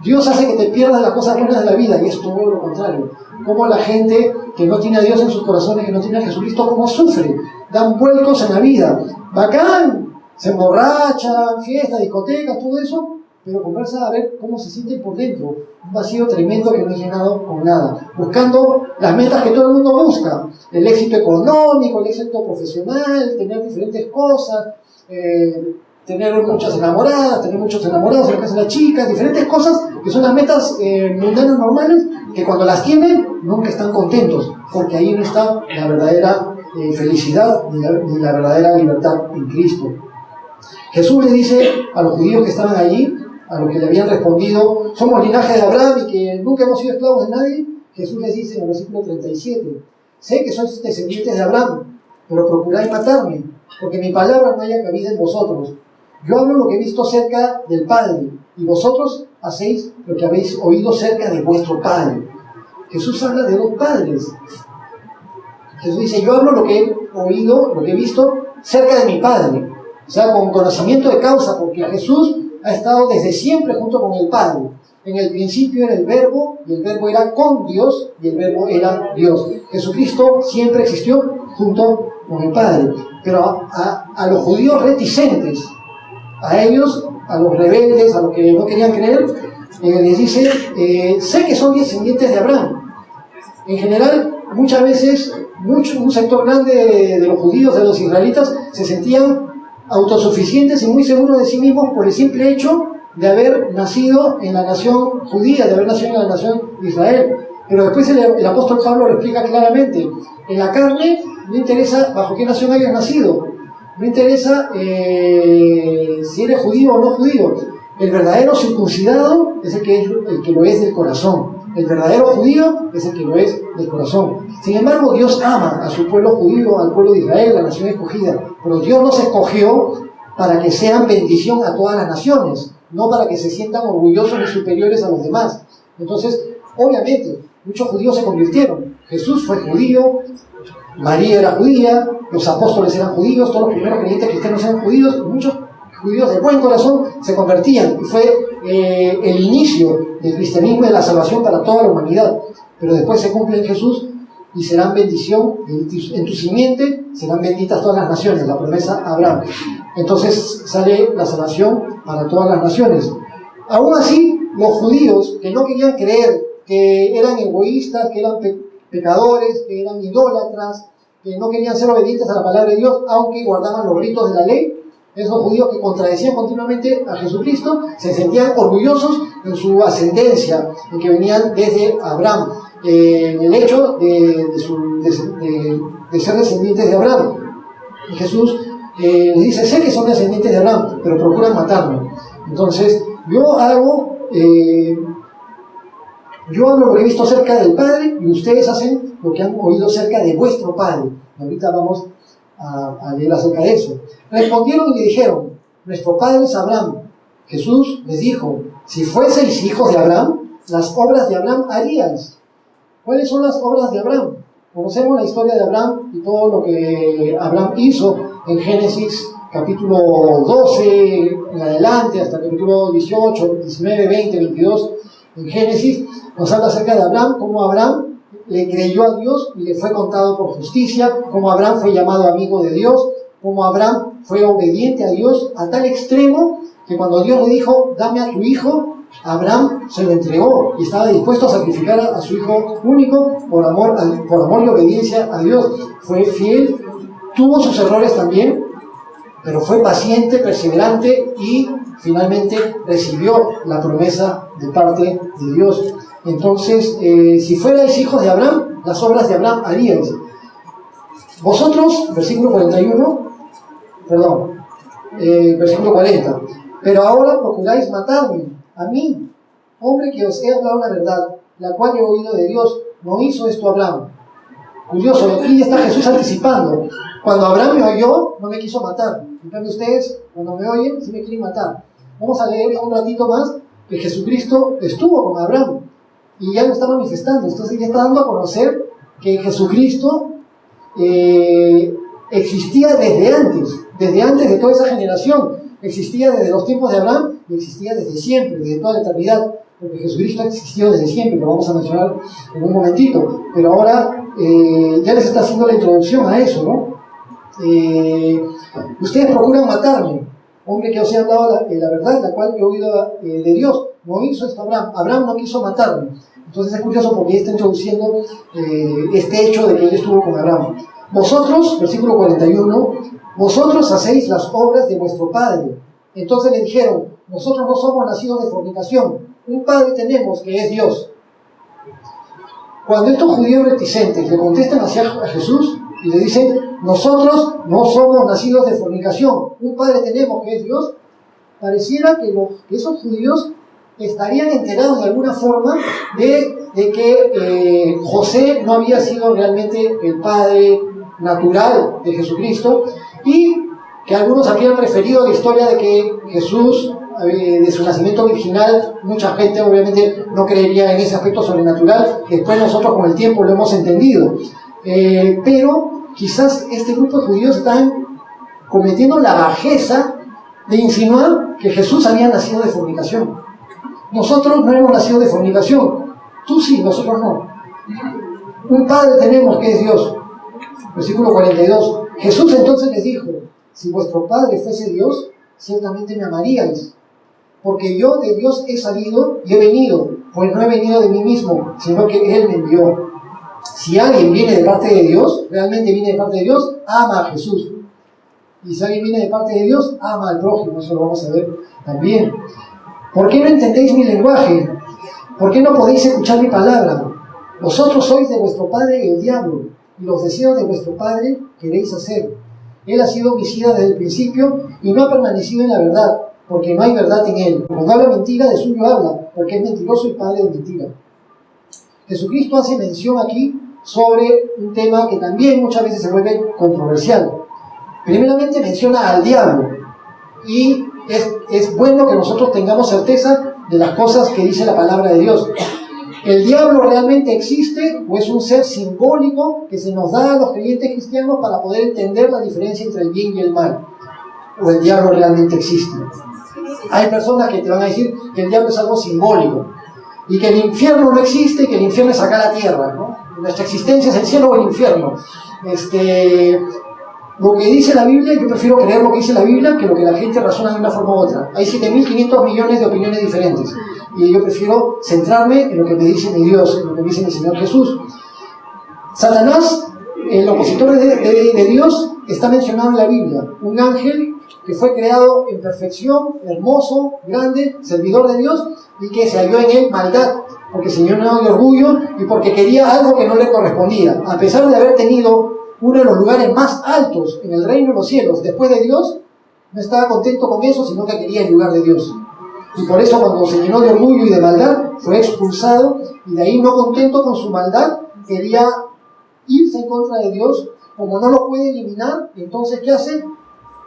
Dios hace que te pierdas las cosas buenas de la vida, y es todo lo contrario. Como la gente que no tiene a Dios en sus corazones, que no tiene a Jesucristo, cómo sufre, dan vuelcos en la vida. Bacán, se emborrachan, fiestas, discotecas, todo eso, pero conversa a ver cómo se sienten por dentro. Un vacío tremendo que no es llenado con nada. Buscando las metas que todo el mundo busca. El éxito económico, el éxito profesional, tener diferentes cosas, tener muchas enamoradas, tener muchos enamorados en la casa de las chicas, diferentes cosas que son las metas mundanas normales, que cuando las tienen nunca están contentos, porque ahí no está la verdadera felicidad ni la verdadera libertad en Cristo. Jesús le dice a los judíos que estaban allí, a los que le habían respondido, somos linaje de Abraham y que nunca hemos sido esclavos de nadie. Jesús les dice en el versículo 37, sé que sois descendientes de Abraham, pero procuráis matarme, porque mi palabra no haya cabida en vosotros. Yo hablo lo que he visto cerca del Padre, y vosotros hacéis lo que habéis oído cerca de vuestro Padre. Jesús habla de dos padres. Jesús dice, yo hablo lo que he oído, lo que he visto cerca de mi Padre. O sea, con conocimiento de causa, porque Jesús ha estado desde siempre junto con el Padre. En el principio era el Verbo, y el Verbo era con Dios, y el Verbo era Dios. Jesucristo siempre existió junto con el Padre. Pero a los judíos reticentes, a ellos, a los rebeldes, a los que no querían creer, les dice, sé que son descendientes de Abraham. En general, muchas veces, un sector grande de los judíos, de los israelitas, se sentían autosuficientes y muy seguros de sí mismos por el simple hecho de haber nacido en la nación judía, de haber nacido en la nación de Israel. Pero después el apóstol Pablo lo explica claramente. En la carne no interesa bajo qué nación hayas nacido, no interesa si eres judío o no judío. El verdadero circuncidado es el que lo es del corazón. El verdadero judío es el que lo es del corazón. Sin embargo, Dios ama a su pueblo judío, al pueblo de Israel, la nación escogida. Pero Dios los escogió para que sean bendición a todas las naciones, no para que se sientan orgullosos y superiores a los demás. Entonces, obviamente, muchos judíos se convirtieron. Jesús fue judío, María era judía, los apóstoles eran judíos, todos los primeros creyentes cristianos eran judíos, y muchos judíos de buen corazón se convertían. Y fue el inicio del cristianismo y de la salvación para toda la humanidad. Pero después se cumple en Jesús y serán bendición, en tu simiente serán benditas todas las naciones, la promesa a Abraham. Entonces sale la salvación para todas las naciones. Aún así, los judíos que no querían creer, que eran egoístas, que eran pecadores, que eran idólatras, que no querían ser obedientes a la palabra de Dios, aunque guardaban los ritos de la ley, esos judíos que contradecían continuamente a Jesucristo, se sentían orgullosos en su ascendencia, en que venían desde Abraham, en el hecho de ser descendientes de Abraham. Y Jesús les dice, sé que son descendientes de Abraham, pero procuran matarme. Entonces, yo hablo lo que he visto cerca del Padre, y ustedes hacen lo que han oído cerca de vuestro Padre. Ahorita vamos a leer acerca de eso. Respondieron y le dijeron, nuestro padre es Abraham. Jesús les dijo, si fueseis hijos de Abraham, las obras de Abraham haríais. ¿Cuáles son las obras de Abraham? Conocemos la historia de Abraham y todo lo que Abraham hizo en Génesis capítulo 12 en adelante, hasta el capítulo 18, 19, 20, 22. En Génesis nos habla acerca de Abraham, cómo Abraham le creyó a Dios y le fue contado por justicia, cómo Abraham fue llamado amigo de Dios, cómo Abraham fue obediente a Dios a tal extremo que cuando Dios le dijo, dame a tu hijo, Abraham se lo entregó y estaba dispuesto a sacrificar a su hijo único por amor y obediencia a Dios. Fue fiel, tuvo sus errores también, pero fue paciente, perseverante y finalmente recibió la promesa de parte de Dios. Entonces, si fuerais hijos de Abraham, las obras de Abraham haríais. Vosotros, versículo 40, pero ahora procuráis matarme, a mí, hombre que os he hablado la verdad, la cual he oído de Dios. No hizo esto Abraham. Curioso, aquí está Jesús anticipando. Cuando Abraham me oyó, no me quiso matar. En cambio ustedes, cuando me oyen, sí me quieren matar. Vamos a leer un ratito más que Jesucristo estuvo con Abraham y ya lo está manifestando. Entonces ya está dando a conocer que Jesucristo existía desde antes de toda esa generación. Existía desde los tiempos de Abraham y existía desde siempre, desde toda la eternidad. porque Jesucristo ha existido desde siempre, lo vamos a mencionar en un momentito, pero ahora ya les está haciendo la introducción a eso, ¿no? Ustedes procuran matarme, hombre que os he hablado la verdad, la cual he oído de Dios. No hizo esto Abraham no quiso matarme. Entonces es curioso porque está introduciendo este hecho de que él estuvo con Abraham. Vosotros, versículo 41, vosotros hacéis las obras de vuestro padre. Entonces le dijeron, nosotros no somos nacidos de fornicación, un padre tenemos que es Dios. Cuando estos judíos reticentes le contestan a Jesús y le dicen, nosotros no somos nacidos de fornicación, un padre tenemos que es Dios, pareciera que esos judíos estarían enterados de alguna forma de que José no había sido realmente el padre natural de Jesucristo, y que algunos habrían referido a la historia de que Jesús, de su nacimiento original, mucha gente obviamente no creería en ese aspecto sobrenatural. Después nosotros con el tiempo lo hemos entendido, pero quizás este grupo de judíos están cometiendo la bajeza de insinuar que Jesús había nacido de fornicación. Nosotros no hemos nacido de fornicación, tú sí, nosotros no. Un padre tenemos que es Dios. Versículo 42. Jesús entonces les dijo, si vuestro padre fuese Dios, ciertamente me amaríais, porque yo de Dios he salido y he venido, pues no he venido de mí mismo, sino que Él me envió. Si alguien viene de parte de Dios, realmente viene de parte de Dios, ama a Jesús. Y si alguien viene de parte de Dios, ama al prójimo. Eso lo vamos a ver también. ¿Por qué no entendéis mi lenguaje? ¿Por qué no podéis escuchar mi palabra? Vosotros sois de vuestro padre el diablo, y los deseos de vuestro padre queréis hacer. Él ha sido homicida desde el principio y no ha permanecido en la verdad, porque no hay verdad en él. Cuando habla mentira, de suyo habla, porque es mentiroso y padre de mentira. Jesucristo hace mención aquí sobre un tema que también muchas veces se vuelve controversial. Primeramente menciona al diablo, y es bueno que nosotros tengamos certeza de las cosas que dice la palabra de Dios. ¿El diablo realmente existe o es un ser simbólico que se nos da a los creyentes cristianos para poder entender la diferencia entre el bien y el mal? ¿O el diablo realmente existe? Hay personas que te van a decir que el diablo es algo simbólico y que el infierno no existe y que el infierno es acá la tierra, ¿no? Nuestra existencia es el cielo o el infierno. Lo que dice la Biblia, yo prefiero creer lo que dice la Biblia que lo que la gente razona de una forma u otra. Hay 7.500 millones de opiniones diferentes y yo prefiero centrarme en lo que me dice mi Dios, en lo que me dice mi Señor Jesús. Satanás, el opositor de Dios, está mencionado en la Biblia. Un ángel que fue creado en perfección, hermoso, grande, servidor de Dios, y que se halló en él maldad, porque se llenó de orgullo y porque quería algo que no le correspondía. A pesar de haber tenido uno de los lugares más altos en el reino de los cielos, después de Dios, no estaba contento con eso, sino que quería el lugar de Dios. Y por eso cuando se llenó de orgullo y de maldad, fue expulsado, y de ahí, no contento con su maldad, quería irse en contra de Dios. Como no lo puede eliminar, entonces ¿qué hace?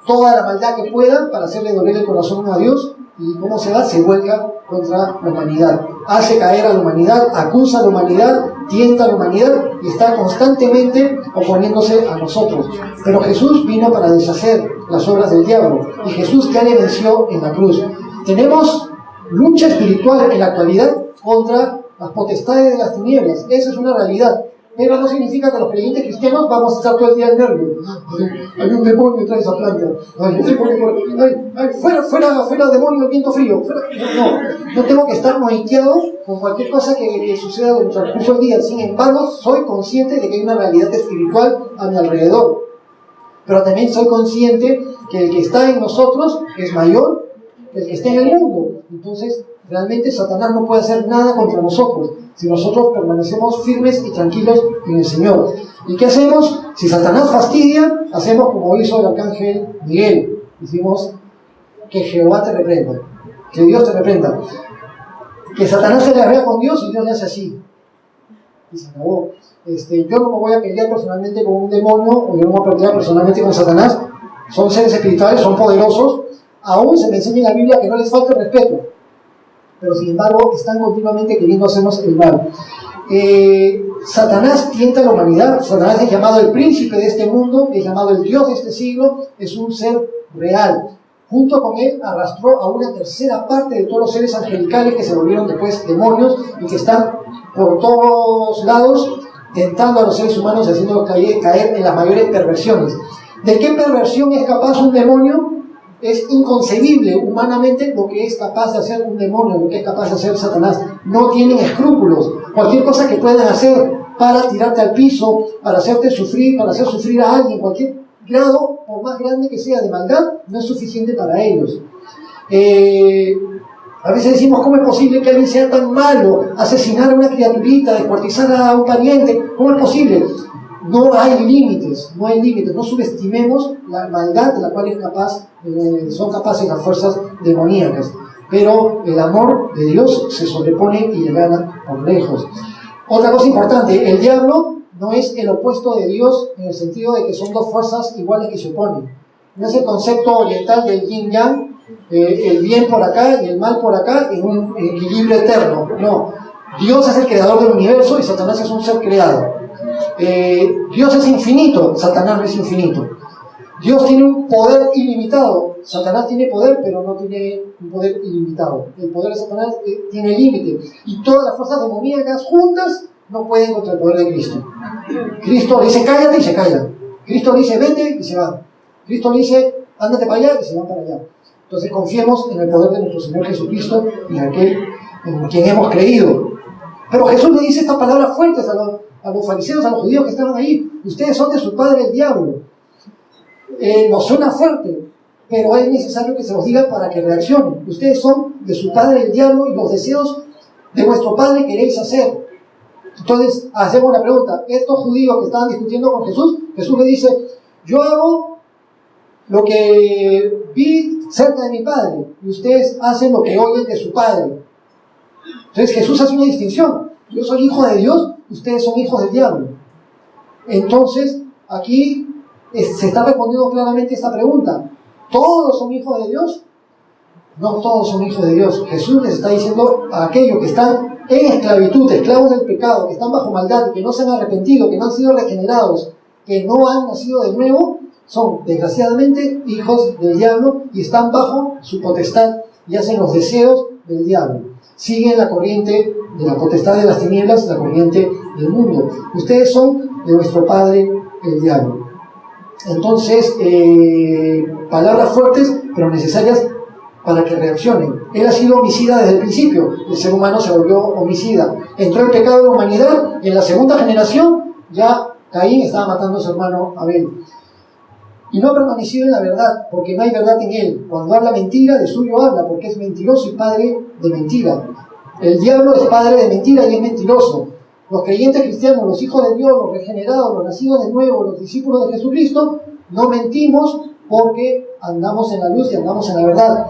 Toda la maldad que pueda para hacerle doler el corazón a Dios. ¿Y cómo se da? Se vuelca contra la humanidad. Hace caer a la humanidad, acusa a la humanidad, tienta a la humanidad y está constantemente oponiéndose a nosotros. Pero Jesús vino para deshacer las obras del diablo y Jesús ya le venció en la cruz. Tenemos lucha espiritual en la actualidad contra las potestades de las tinieblas. Esa es una realidad. Pero no significa que los creyentes cristianos vamos a estar todo el día en nervio. Hay un demonio detrás de esa planta. Fuera demonio, el viento frío. No tengo que estar monitoreado con cualquier cosa que suceda durante el transcurso del día. Sin embargo, soy consciente de que hay una realidad espiritual a mi alrededor. Pero también soy consciente que el que está en nosotros es mayor que el que está en el mundo. Entonces, realmente Satanás no puede hacer nada contra nosotros si nosotros permanecemos firmes y tranquilos en el Señor. ¿Y qué hacemos? Si Satanás fastidia, hacemos como hizo el arcángel Miguel. Decimos que Jehová te reprenda, que Dios te reprenda. Que Satanás se le vea con Dios y Dios le hace así. Y se acabó. Yo no me voy a pelear personalmente con un demonio, o yo no me voy a pelear personalmente con Satanás. Son seres espirituales, son poderosos. Aún se me enseña en la Biblia que no les falta el respeto, pero sin embargo están continuamente queriendo hacernos el mal. Satanás tienta a la humanidad. Satanás es llamado el príncipe de este mundo, es llamado el Dios de este siglo, es un ser real. Junto con él arrastró a una tercera parte de todos los seres angelicales que se volvieron después demonios y que están por todos lados tentando a los seres humanos y haciéndolos caer en las mayores perversiones. ¿De qué perversión es capaz un demonio? Es inconcebible humanamente lo que es capaz de hacer un demonio, lo que es capaz de hacer Satanás. No tienen escrúpulos. Cualquier cosa que puedan hacer para tirarte al piso, para hacerte sufrir, para hacer sufrir a alguien, cualquier grado, por más grande que sea de maldad, no es suficiente para ellos. A veces decimos, ¿cómo es posible que alguien sea tan malo? Asesinar a una criaturita, descuartizar a un pariente, ¿cómo es posible? No hay límites, no subestimemos la maldad de la cual son capaces las fuerzas demoníacas. Pero el amor de Dios se sobrepone y le gana por lejos. Otra cosa importante, el diablo no es el opuesto de Dios en el sentido de que son dos fuerzas iguales que se oponen. No es el concepto oriental del yin-yang, el bien por acá y el mal por acá en un equilibrio eterno. No, Dios es el creador del universo y Satanás es un ser creado. Dios es infinito, Satanás no es infinito. Dios tiene un poder ilimitado, Satanás tiene poder, pero no tiene un poder ilimitado. El poder de Satanás tiene límite. Y todas las fuerzas demoníacas juntas no pueden contra el poder de Cristo. Cristo le dice cállate y se callan. Cristo le dice vete y se van. Cristo le dice ándate para allá y se van para allá. Entonces confiemos en el poder de nuestro Señor Jesucristo y en quien hemos creído. Pero Jesús le dice estas palabras fuertes a los fariseos, a los judíos que estaban ahí. Ustedes son de su padre el diablo. Nos suena fuerte, pero es necesario que se los diga para que reaccionen. Ustedes son de su padre el diablo y los deseos de vuestro padre queréis hacer. Entonces hacemos la pregunta, estos judíos que estaban discutiendo con Jesús, Jesús le dice, yo hago lo que vi cerca de mi padre y ustedes hacen lo que oyen de su padre. Entonces Jesús hace una distinción, yo soy hijo de Dios, ustedes son hijos del diablo. Entonces aquí se está respondiendo claramente esta pregunta, ¿todos son hijos de Dios? No todos son hijos de Dios. Jesús les está diciendo a aquellos que están en esclavitud, esclavos del pecado, que están bajo maldad y que no se han arrepentido, que no han sido regenerados, que no han nacido de nuevo, son desgraciadamente hijos del diablo y están bajo su potestad y hacen los deseos del diablo. Siguen la corriente de la potestad de las tinieblas, la corriente del mundo. Ustedes son de vuestro padre el diablo. Entonces, palabras fuertes pero necesarias para que reaccionen. Él ha sido homicida desde el principio. El ser humano se volvió homicida. Entró el pecado de la humanidad y en la segunda generación ya Caín estaba matando a su hermano Abel. Y no ha permanecido en la verdad, porque no hay verdad en él. Cuando habla mentira, de suyo habla, porque es mentiroso y padre de mentira. El diablo es padre de mentira y es mentiroso. Los creyentes cristianos, los hijos de Dios, los regenerados, los nacidos de nuevo, los discípulos de Jesucristo, no mentimos porque andamos en la luz y andamos en la verdad.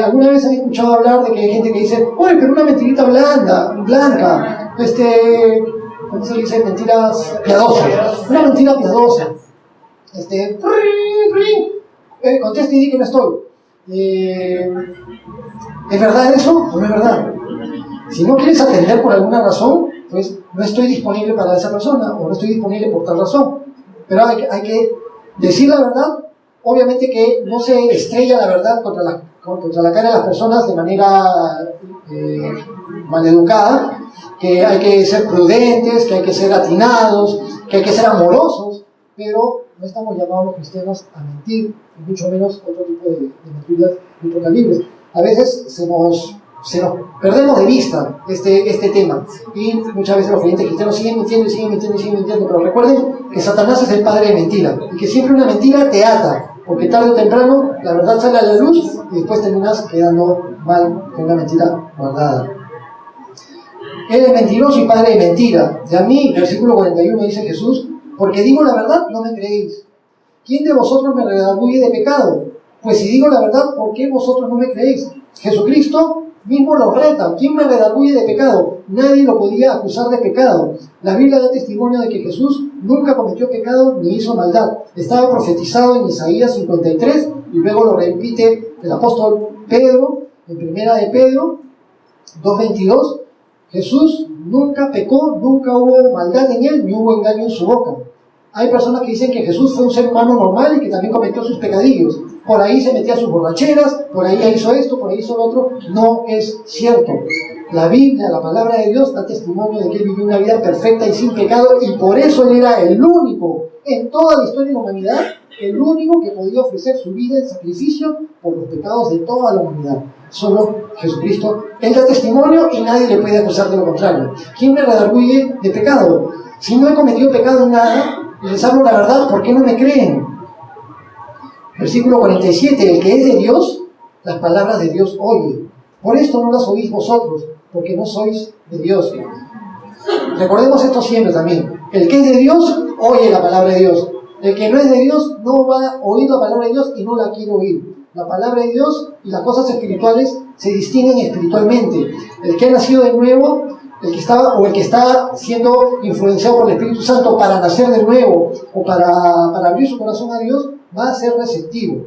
¿Alguna vez han escuchado hablar de que hay gente que dice, oye, pero una mentirita blanca, ¿cómo se dice? Mentiras piadosas. Una mentira piadosa. Conteste y di que no estoy. ¿Es verdad eso o no es verdad? Si no quieres atender por alguna razón, pues no estoy disponible para esa persona o no estoy disponible por tal razón. Pero hay que decir la verdad. Obviamente que no se estrella la verdad contra la cara de las personas de manera maleducada, que hay que ser prudentes, que hay que ser atinados, que hay que ser amorosos, pero no estamos llamados los cristianos a mentir, y mucho menos otro tipo de mentiras de otro calibre. A veces se nos perdemos de vista este tema y muchas veces los creyentes cristianos siguen mintiendo, pero recuerden que Satanás es el padre de mentira y que siempre una mentira te ata, porque tarde o temprano la verdad sale a la luz y después terminas quedando mal con una mentira guardada. Él es mentiroso y padre de mentira. De a mí, versículo 41 dice Jesús, porque digo la verdad, no me creéis. ¿Quién de vosotros me redarguye de pecado? Pues si digo la verdad, ¿por qué vosotros no me creéis? Jesucristo mismo lo reta. ¿Quién me redarguye de pecado? Nadie lo podía acusar de pecado. La Biblia da testimonio de que Jesús nunca cometió pecado ni hizo maldad. Estaba profetizado en Isaías 53 y luego lo repite el apóstol Pedro en primera de Pedro 2:22. Jesús nunca pecó, nunca hubo maldad en él, ni hubo engaño en su boca. Hay personas que dicen que Jesús fue un ser humano normal y que también cometió sus pecadillos. Por ahí se metía sus borracheras, por ahí hizo esto, por ahí hizo lo otro. No es cierto. La Biblia, la palabra de Dios, da testimonio de que él vivió una vida perfecta y sin pecado, y por eso él era el único en toda la historia de la humanidad, el único que podía ofrecer su vida en sacrificio por los pecados de toda la humanidad. Solo Jesucristo. Él da testimonio y nadie le puede acusar de lo contrario. ¿Quién me redarguye de pecado? Si no he cometido pecado en nada y les hablo la verdad, ¿por qué no me creen? Versículo 47, el que es de Dios, las palabras de Dios oye. Por esto no las oís vosotros, porque no sois de Dios. Recordemos esto siempre también. El que es de Dios, oye la palabra de Dios. El que no es de Dios, no va a oír la palabra de Dios y no la quiere oír. La palabra de Dios y las cosas espirituales se distinguen espiritualmente. El que ha nacido de nuevo, el que está siendo influenciado por el Espíritu Santo para nacer de nuevo o para abrir su corazón a Dios, va a ser receptivo.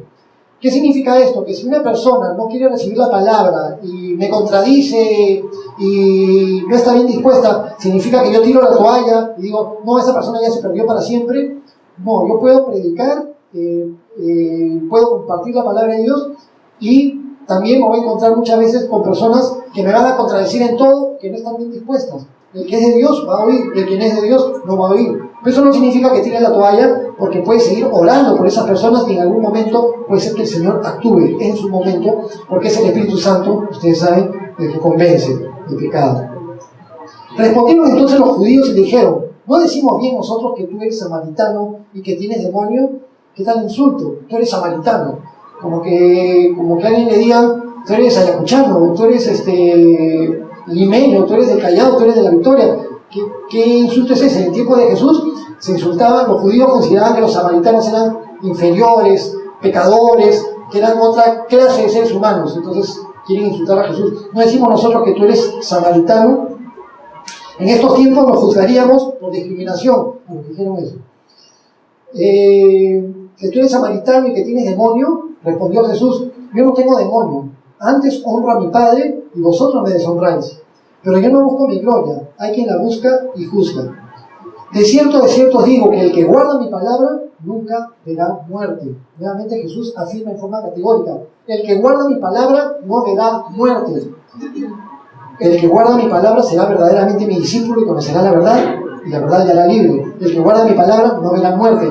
¿Qué significa esto? Que si una persona no quiere recibir la palabra y me contradice y no está bien dispuesta, ¿significa que yo tiro la toalla y digo, no, esa persona ya se perdió para siempre? No, yo puedo predicar, puedo compartir la palabra de Dios y también me voy a encontrar muchas veces con personas que me van a contradecir en todo, que no están bien dispuestas. El que es de Dios va a oír, el que no es de Dios no va a oír. Pero eso no significa que tires la toalla, porque puedes seguir orando por esas personas y en algún momento puede ser que el Señor actúe en su momento, porque es el Espíritu Santo, ustedes saben, el que convence del pecado. Respondieron entonces los judíos y dijeron, ¿no decimos bien nosotros que tú eres samaritano y que tienes demonio? ¿Qué tal insulto? Tú eres samaritano. Como que alguien le diga, tú eres ayacuchano, tú eres limeño, tú eres del Callao, tú eres de la Victoria. ¿Qué insulto es ese? En el tiempo de Jesús se insultaban, los judíos consideraban que los samaritanos eran inferiores, pecadores, que eran otra clase de seres humanos. Entonces quieren insultar a Jesús. No decimos nosotros que tú eres samaritano. En estos tiempos nos juzgaríamos por discriminación. Bueno, dijeron eso. Que tú eres samaritano y que tienes demonio, respondió Jesús, yo no tengo demonio, antes honro a mi Padre y vosotros me deshonráis. Pero yo no busco mi gloria, hay quien la busca y juzga. De cierto os digo que el que guarda mi palabra nunca verá muerte. Nuevamente Jesús afirma en forma categórica, el que guarda mi palabra no verá muerte. El que guarda mi palabra será verdaderamente mi discípulo y conocerá la verdad, y la verdad le hará libre. El que guarda mi palabra no verá muerte.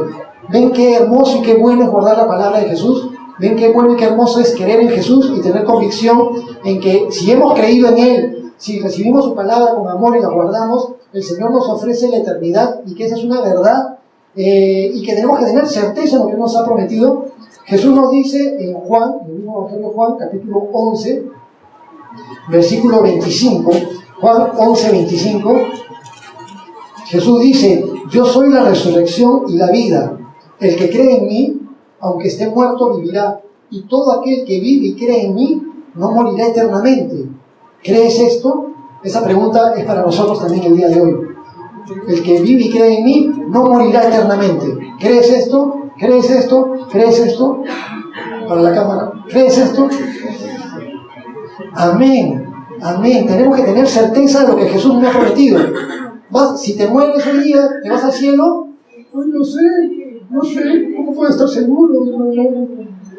¿Ven qué hermoso y qué bueno es guardar la palabra de Jesús? ¿Ven qué bueno y qué hermoso es creer en Jesús y tener convicción en que si hemos creído en Él, si recibimos su palabra con amor y la guardamos, el Señor nos ofrece la eternidad y que esa es una verdad y que tenemos que tener certeza en lo que nos ha prometido? Jesús nos dice en Juan, en el mismo Evangelio de Juan, capítulo 11, versículo 25, Juan 11, 25, Jesús dice, yo soy la resurrección y la vida. El que cree en mí, aunque esté muerto, vivirá. Y todo aquel que vive y cree en mí, no morirá eternamente. ¿Crees esto? Esa pregunta es para nosotros también el día de hoy. El que vive y cree en mí, no morirá eternamente. ¿Crees esto? ¿Crees esto? ¿Crees esto? Para la cámara. ¿Crees esto? Amén. Amén. Tenemos que tener certeza de lo que Jesús me ha prometido. Si te mueres hoy día, ¿te vas al cielo? Ay, no sé, ¿cómo puedo estar seguro? No.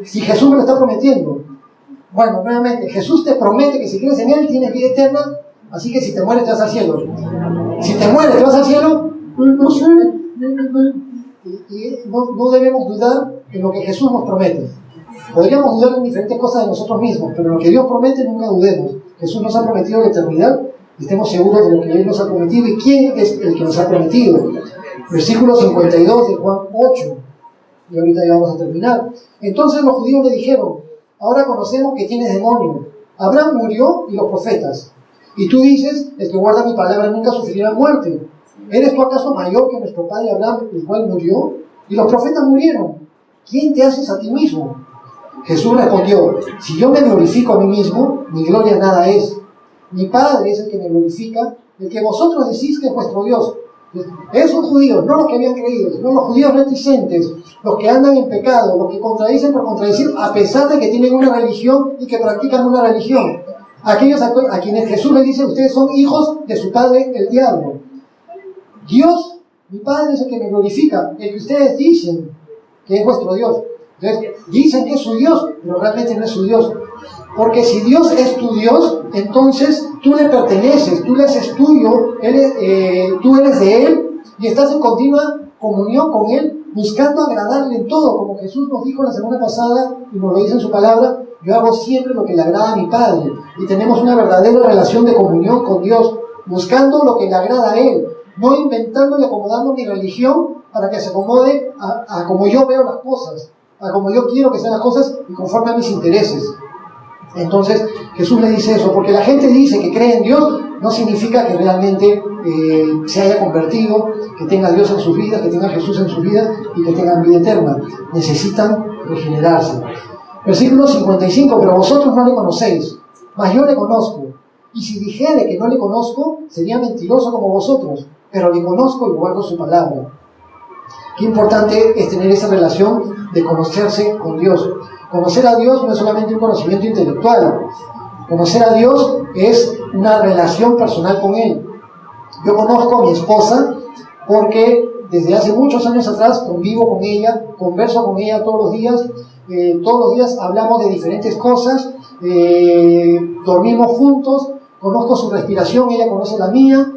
Si Jesús me lo está prometiendo. Bueno, nuevamente, Jesús te promete que si crees en Él tienes vida eterna, así que si te mueres te vas al cielo. Si te mueres te vas al cielo, no sé. Y no debemos dudar en lo que Jesús nos promete. Podríamos dudar en diferentes cosas de nosotros mismos, pero en lo que Dios promete nunca dudemos. Jesús nos ha prometido la eternidad y estemos seguros de lo que Él nos ha prometido y quién es el que nos ha prometido. Versículo 52 de Juan 8. Y ahorita ya vamos a terminar. Entonces los judíos le dijeron, ahora conocemos que tienes demonio. Abraham murió y los profetas. Y tú dices, el que guarda mi palabra nunca sufrirá muerte. ¿Eres tú acaso mayor que nuestro padre Abraham, el cual murió? Y los profetas murieron. ¿Quién te haces a ti mismo? Jesús respondió, si yo me glorifico a mí mismo, mi gloria nada es. Mi Padre es el que me glorifica, el que vosotros decís que es vuestro Dios. Esos judíos, no los que habían creído, sino los judíos reticentes, los que andan en pecado, los que contradicen por contradecir, a pesar de que tienen una religión y que practican una religión. Aquellos a quienes Jesús les dice, ustedes son hijos de su padre el diablo. Dios Mi Padre es el que me glorifica, el que ustedes dicen que es vuestro Dios. Entonces, dicen que es su Dios, pero realmente no es su Dios. Porque si Dios es tu Dios, entonces tú le perteneces, tú le haces tuyo, tú eres de Él y estás en continua comunión con Él, buscando agradarle en todo, como Jesús nos dijo la semana pasada y nos lo dice en su palabra: yo hago siempre lo que le agrada a mi Padre. Y tenemos una verdadera relación de comunión con Dios, buscando lo que le agrada a Él, no inventando y acomodando mi religión para que se acomode a como yo veo las cosas, a como yo quiero que sean las cosas y conforme a mis intereses. Entonces Jesús le dice eso, porque la gente dice que cree en Dios, no significa que realmente se haya convertido, que tenga Dios en sus vidas, que tenga Jesús en sus vidas y que tengan vida eterna. Necesitan regenerarse. Versículo 55, pero vosotros no le conocéis, mas yo le conozco. Y si dijere que no le conozco, sería mentiroso como vosotros, pero le conozco y guardo su palabra. Qué importante es tener esa relación de conocerse con Dios. Conocer a Dios no es solamente un conocimiento intelectual. Conocer a Dios es una relación personal con Él. Yo conozco a mi esposa porque desde hace muchos años atrás convivo con ella, converso con ella todos los días hablamos de diferentes cosas, dormimos juntos, conozco su respiración, ella conoce la mía,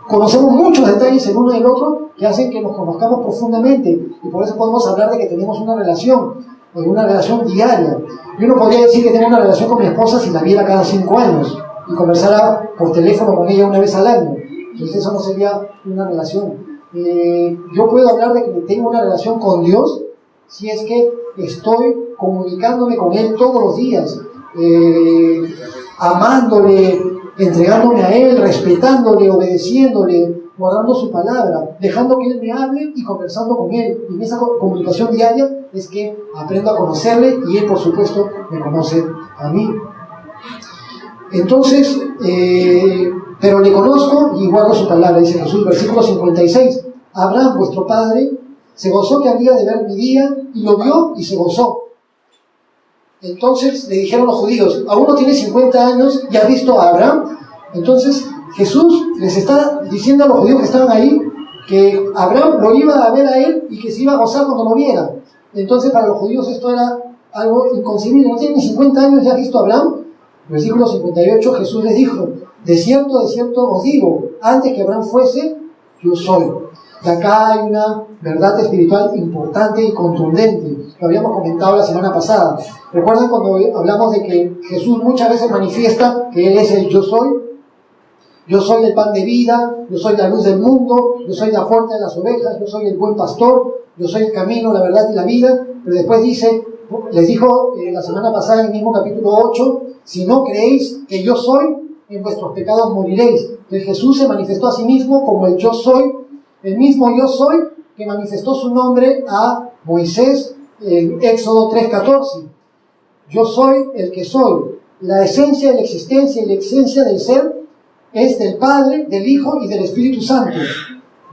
conocemos muchos detalles el uno del otro que hacen que nos conozcamos profundamente, y por eso podemos hablar de que tenemos una relación diaria. Yo no podría decir que tengo una relación con mi esposa si la viera cada 5 años y conversara por teléfono con ella una vez al año. Entonces eso no sería una relación. Yo puedo hablar de que tengo una relación con Dios si es que estoy comunicándome con Él todos los días, amándole, entregándome a Él, respetándole, obedeciéndole, guardando su palabra, dejando que Él me hable y conversando con Él. Y en esa comunicación diaria es que aprendo a conocerle y Él, por supuesto, me conoce a mí. Entonces, pero le conozco y guardo su palabra, dice Jesús, versículo 56. Abraham, vuestro padre, se gozó que había de ver mi día, y lo vio y se gozó. Entonces le dijeron los judíos: aún no tienes 50 años y has visto a Abraham. Entonces Jesús les está diciendo a los judíos que estaban ahí que Abraham lo iba a ver a él y que se iba a gozar cuando lo viera. Entonces para los judíos esto era algo inconcebible. ¿No tienes 50 años y has visto a Abraham? Versículo 58, Jesús les dijo: de cierto os digo, antes que Abraham fuese, yo soy. Y acá hay una verdad espiritual importante y contundente. Lo habíamos comentado la semana pasada. ¿Recuerdan cuando hablamos de que Jesús muchas veces manifiesta que Él es el yo soy? Yo soy el pan de vida, yo soy la luz del mundo, yo soy la puerta de las ovejas, yo soy el buen pastor, yo soy el camino, la verdad y la vida. Pero después dice, les dijo la semana pasada en el mismo capítulo 8, si no creéis que yo soy, en vuestros pecados moriréis. Entonces Jesús se manifestó a sí mismo como el yo soy, el mismo yo soy que manifestó su nombre a Moisés en Éxodo 3:14. Yo soy el que soy. La esencia de la existencia y la esencia del ser es del Padre, del Hijo y del Espíritu Santo.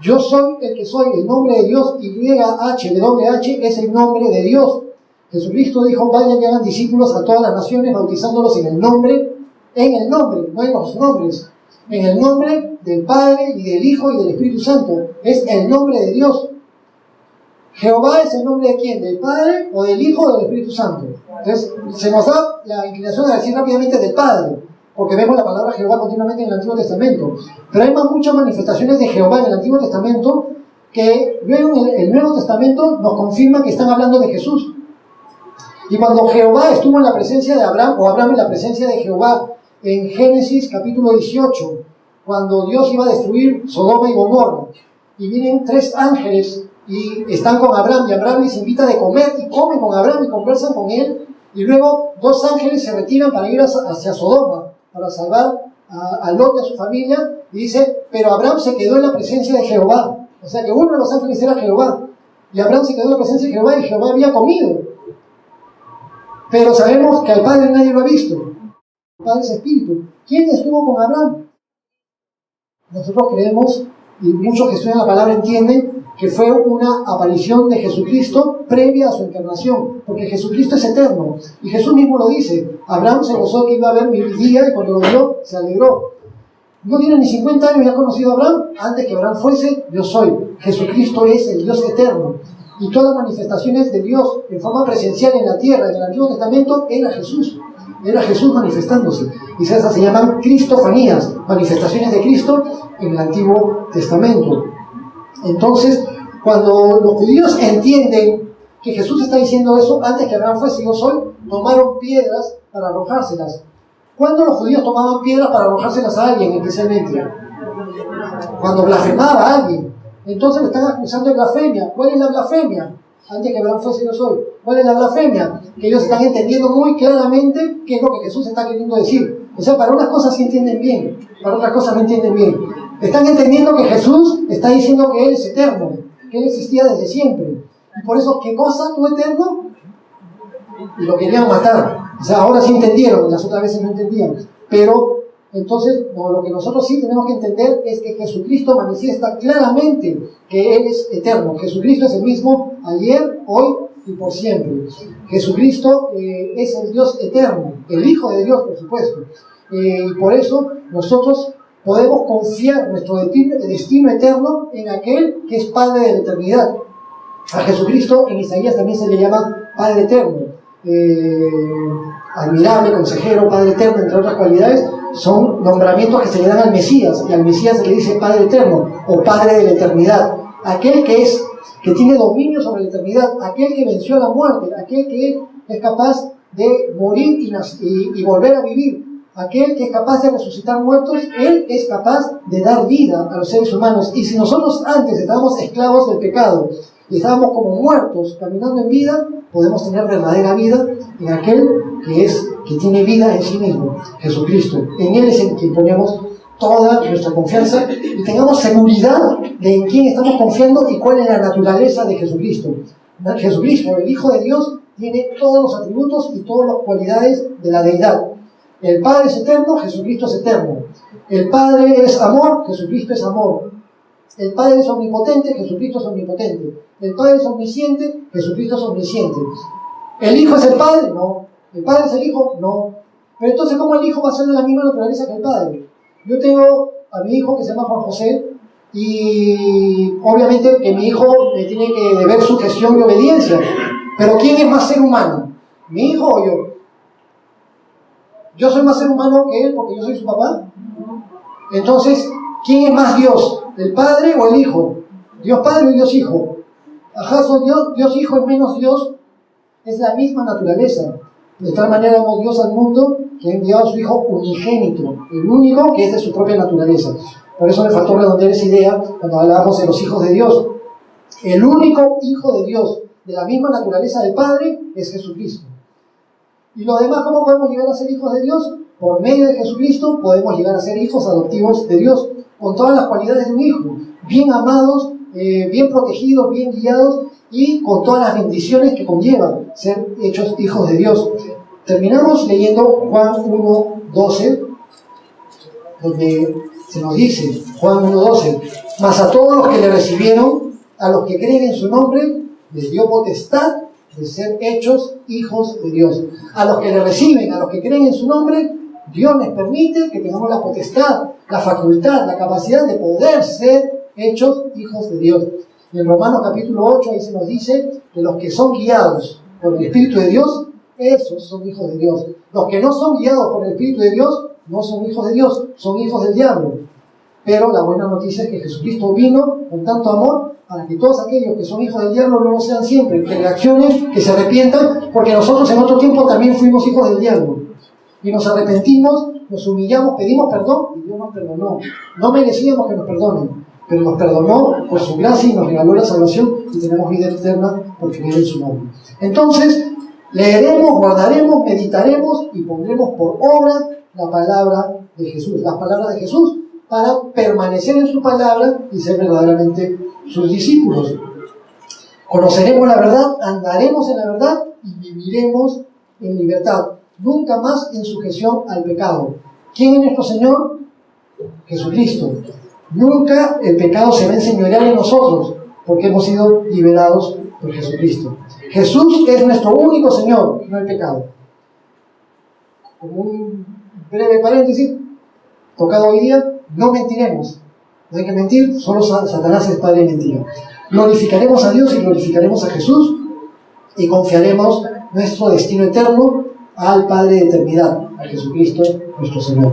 Yo soy el que soy, el nombre de Dios, YHWH, es el nombre de Dios. Jesucristo dijo: vayan y hagan discípulos a todas las naciones, bautizándolos en el nombre, no en los nombres, en el nombre del Padre y del Hijo y del Espíritu Santo. Es el nombre de Dios. Jehová es el nombre de ¿quién? ¿Del Padre o del Hijo o del Espíritu Santo? Entonces se nos da la inclinación a decir rápidamente del Padre, porque vemos la palabra Jehová continuamente en el Antiguo Testamento. Pero hay muchas manifestaciones de Jehová en el Antiguo Testamento que luego en el Nuevo Testamento nos confirma que están hablando de Jesús. Y cuando Jehová estuvo en la presencia de Abraham, o Abraham en la presencia de Jehová, en Génesis capítulo 18, cuando Dios iba a destruir Sodoma y Gomorra, y vienen 3 ángeles y están con Abraham, y Abraham les invita de comer, y comen con Abraham y conversan con él, y luego 2 ángeles se retiran para ir hacia Sodoma, para salvar a Lot y a su familia, y dice, pero Abraham se quedó en la presencia de Jehová. O sea que uno de los ángeles era Jehová, y Abraham se quedó en la presencia de Jehová, y Jehová había comido. Pero sabemos que al Padre nadie lo ha visto. El Padre es Espíritu. ¿Quién estuvo con Abraham? Nosotros creemos, y muchos que estudian la palabra entienden, que fue una aparición de Jesucristo previa a su encarnación, porque Jesucristo es eterno, y Jesús mismo lo dice: Abraham se gozó que iba a ver mi día, y cuando lo vio se alegró. No tiene ni 50 años y ha conocido a Abraham. Antes que Abraham fuese, yo soy. Jesucristo es el Dios eterno. Y todas las manifestaciones de Dios en forma presencial en la tierra, en el Antiguo Testamento, era Jesús. Era Jesús manifestándose. Y esas se llaman cristofanías, manifestaciones de Cristo en el Antiguo Testamento. Entonces, cuando los judíos entienden que Jesús está diciendo eso, antes que Abraham fuese, yo soy, tomaron piedras para arrojárselas. ¿Cuándo los judíos tomaban piedras para arrojárselas a alguien, especialmente? Cuando blasfemaba a alguien. Entonces le están acusando de blasfemia. ¿Cuál es la blasfemia? Antes que Abraham fuese, yo soy. ¿Cuál es la blasfemia? Que ellos están entendiendo muy claramente qué es lo que Jesús está queriendo decir. O sea, para unas cosas sí entienden bien, para otras cosas no entienden bien. Están entendiendo que Jesús está diciendo que Él es eterno, que Él existía desde siempre. Y por eso, ¿qué cosa tú eterno? Y lo querían matar. O sea, ahora sí entendieron, las otras veces no entendían. Pero, entonces, lo que nosotros sí tenemos que entender es que Jesucristo manifiesta claramente que Él es eterno. Jesucristo es el mismo ayer, hoy y por siempre. Jesucristo es el Dios eterno, el Hijo de Dios, por supuesto. Y por eso nosotros podemos confiar nuestro destino eterno en aquel que es Padre de la eternidad. A Jesucristo en Isaías también se le llama Padre eterno. Admirable, consejero, Padre eterno, entre otras cualidades, son nombramientos que se le dan al Mesías, y al Mesías se le dice Padre eterno o Padre de la eternidad, aquel que tiene dominio sobre la eternidad, aquel que venció la muerte, aquel que es capaz de morir y volver a vivir, aquel que es capaz de resucitar muertos. Él es capaz de dar vida a los seres humanos. Y si nosotros antes estábamos esclavos del pecado y estábamos como muertos caminando en vida, podemos tener verdadera vida en aquel que tiene vida en sí mismo, Jesucristo. En Él es en quien ponemos toda nuestra confianza y tengamos seguridad de en quién estamos confiando y cuál es la naturaleza de Jesucristo. Jesucristo, el Hijo de Dios, tiene todos los atributos y todas las cualidades de la deidad. El Padre es eterno, Jesucristo es eterno. El Padre es amor, Jesucristo es amor. El Padre es omnipotente, Jesucristo es omnipotente. El Padre es omnisciente, Jesucristo es omnisciente. ¿El Hijo es el Padre? No. ¿El Padre es el Hijo? No. Pero entonces, ¿cómo el Hijo va a ser de la misma naturaleza que el Padre? Yo tengo a mi hijo que se llama Juan José, y obviamente que mi hijo me tiene que deber sujeción y obediencia. Pero ¿quién es más ser humano? ¿Mi hijo o yo? ¿Yo soy más ser humano que él porque yo soy su papá? Entonces, ¿quién es más Dios? ¿El Padre o el Hijo? ¿Dios Padre o Dios Hijo? ¿Acaso Dios Hijo es menos Dios? Es la misma naturaleza. De tal manera amó Dios al mundo que ha enviado a su Hijo unigénito, el único que es de su propia naturaleza. Por eso me faltó redondear esa idea cuando hablábamos de los hijos de Dios. El único Hijo de Dios de la misma naturaleza del Padre es Jesucristo. ¿Y lo demás cómo podemos llegar a ser hijos de Dios? Por medio de Jesucristo podemos llegar a ser hijos adoptivos de Dios, con todas las cualidades de un hijo, bien amados, bien protegidos, bien guiados y con todas las bendiciones que conlleva ser hechos hijos de Dios. Terminamos leyendo Juan 1:12, donde se nos dice, Juan 1:12, mas a todos los que le recibieron, a los que creen en su nombre, les dio potestad de ser hechos hijos de Dios. A los que le reciben, a los que creen en su nombre, Dios les permite que tengamos la potestad, la facultad, la capacidad de poder ser hechos hijos de Dios. Y en Romanos capítulo 8 ahí se nos dice que los que son guiados por el Espíritu de Dios, esos son hijos de Dios. Los que no son guiados por el Espíritu de Dios, no son hijos de Dios, son hijos del diablo. Pero la buena noticia es que Jesucristo vino con tanto amor para que todos aquellos que son hijos del diablo no lo sean siempre, que reaccionen, que se arrepientan, porque nosotros en otro tiempo también fuimos hijos del diablo. Y nos arrepentimos, nos humillamos, pedimos perdón y Dios nos perdonó. No merecíamos que nos perdonen, pero nos perdonó por su gracia y nos regaló la salvación y tenemos vida eterna por creer en su nombre. Entonces, leeremos, guardaremos, meditaremos y pondremos por obra la palabra de Jesús, las palabras de Jesús, para permanecer en su palabra y ser verdaderamente sus discípulos. Conoceremos la verdad, andaremos en la verdad y viviremos en libertad, nunca más en sujeción al pecado. ¿Quién es nuestro Señor? Jesucristo. Nunca el pecado se va a enseñorear en nosotros, porque hemos sido liberados por Jesucristo. Jesús es nuestro único Señor, no el pecado. Como un breve paréntesis, tocado hoy día, no mentiremos. No hay que mentir, solo Satanás es padre de mentira. Glorificaremos a Dios y glorificaremos a Jesús y confiaremos nuestro destino eterno al Padre de eternidad, a Jesucristo nuestro Señor.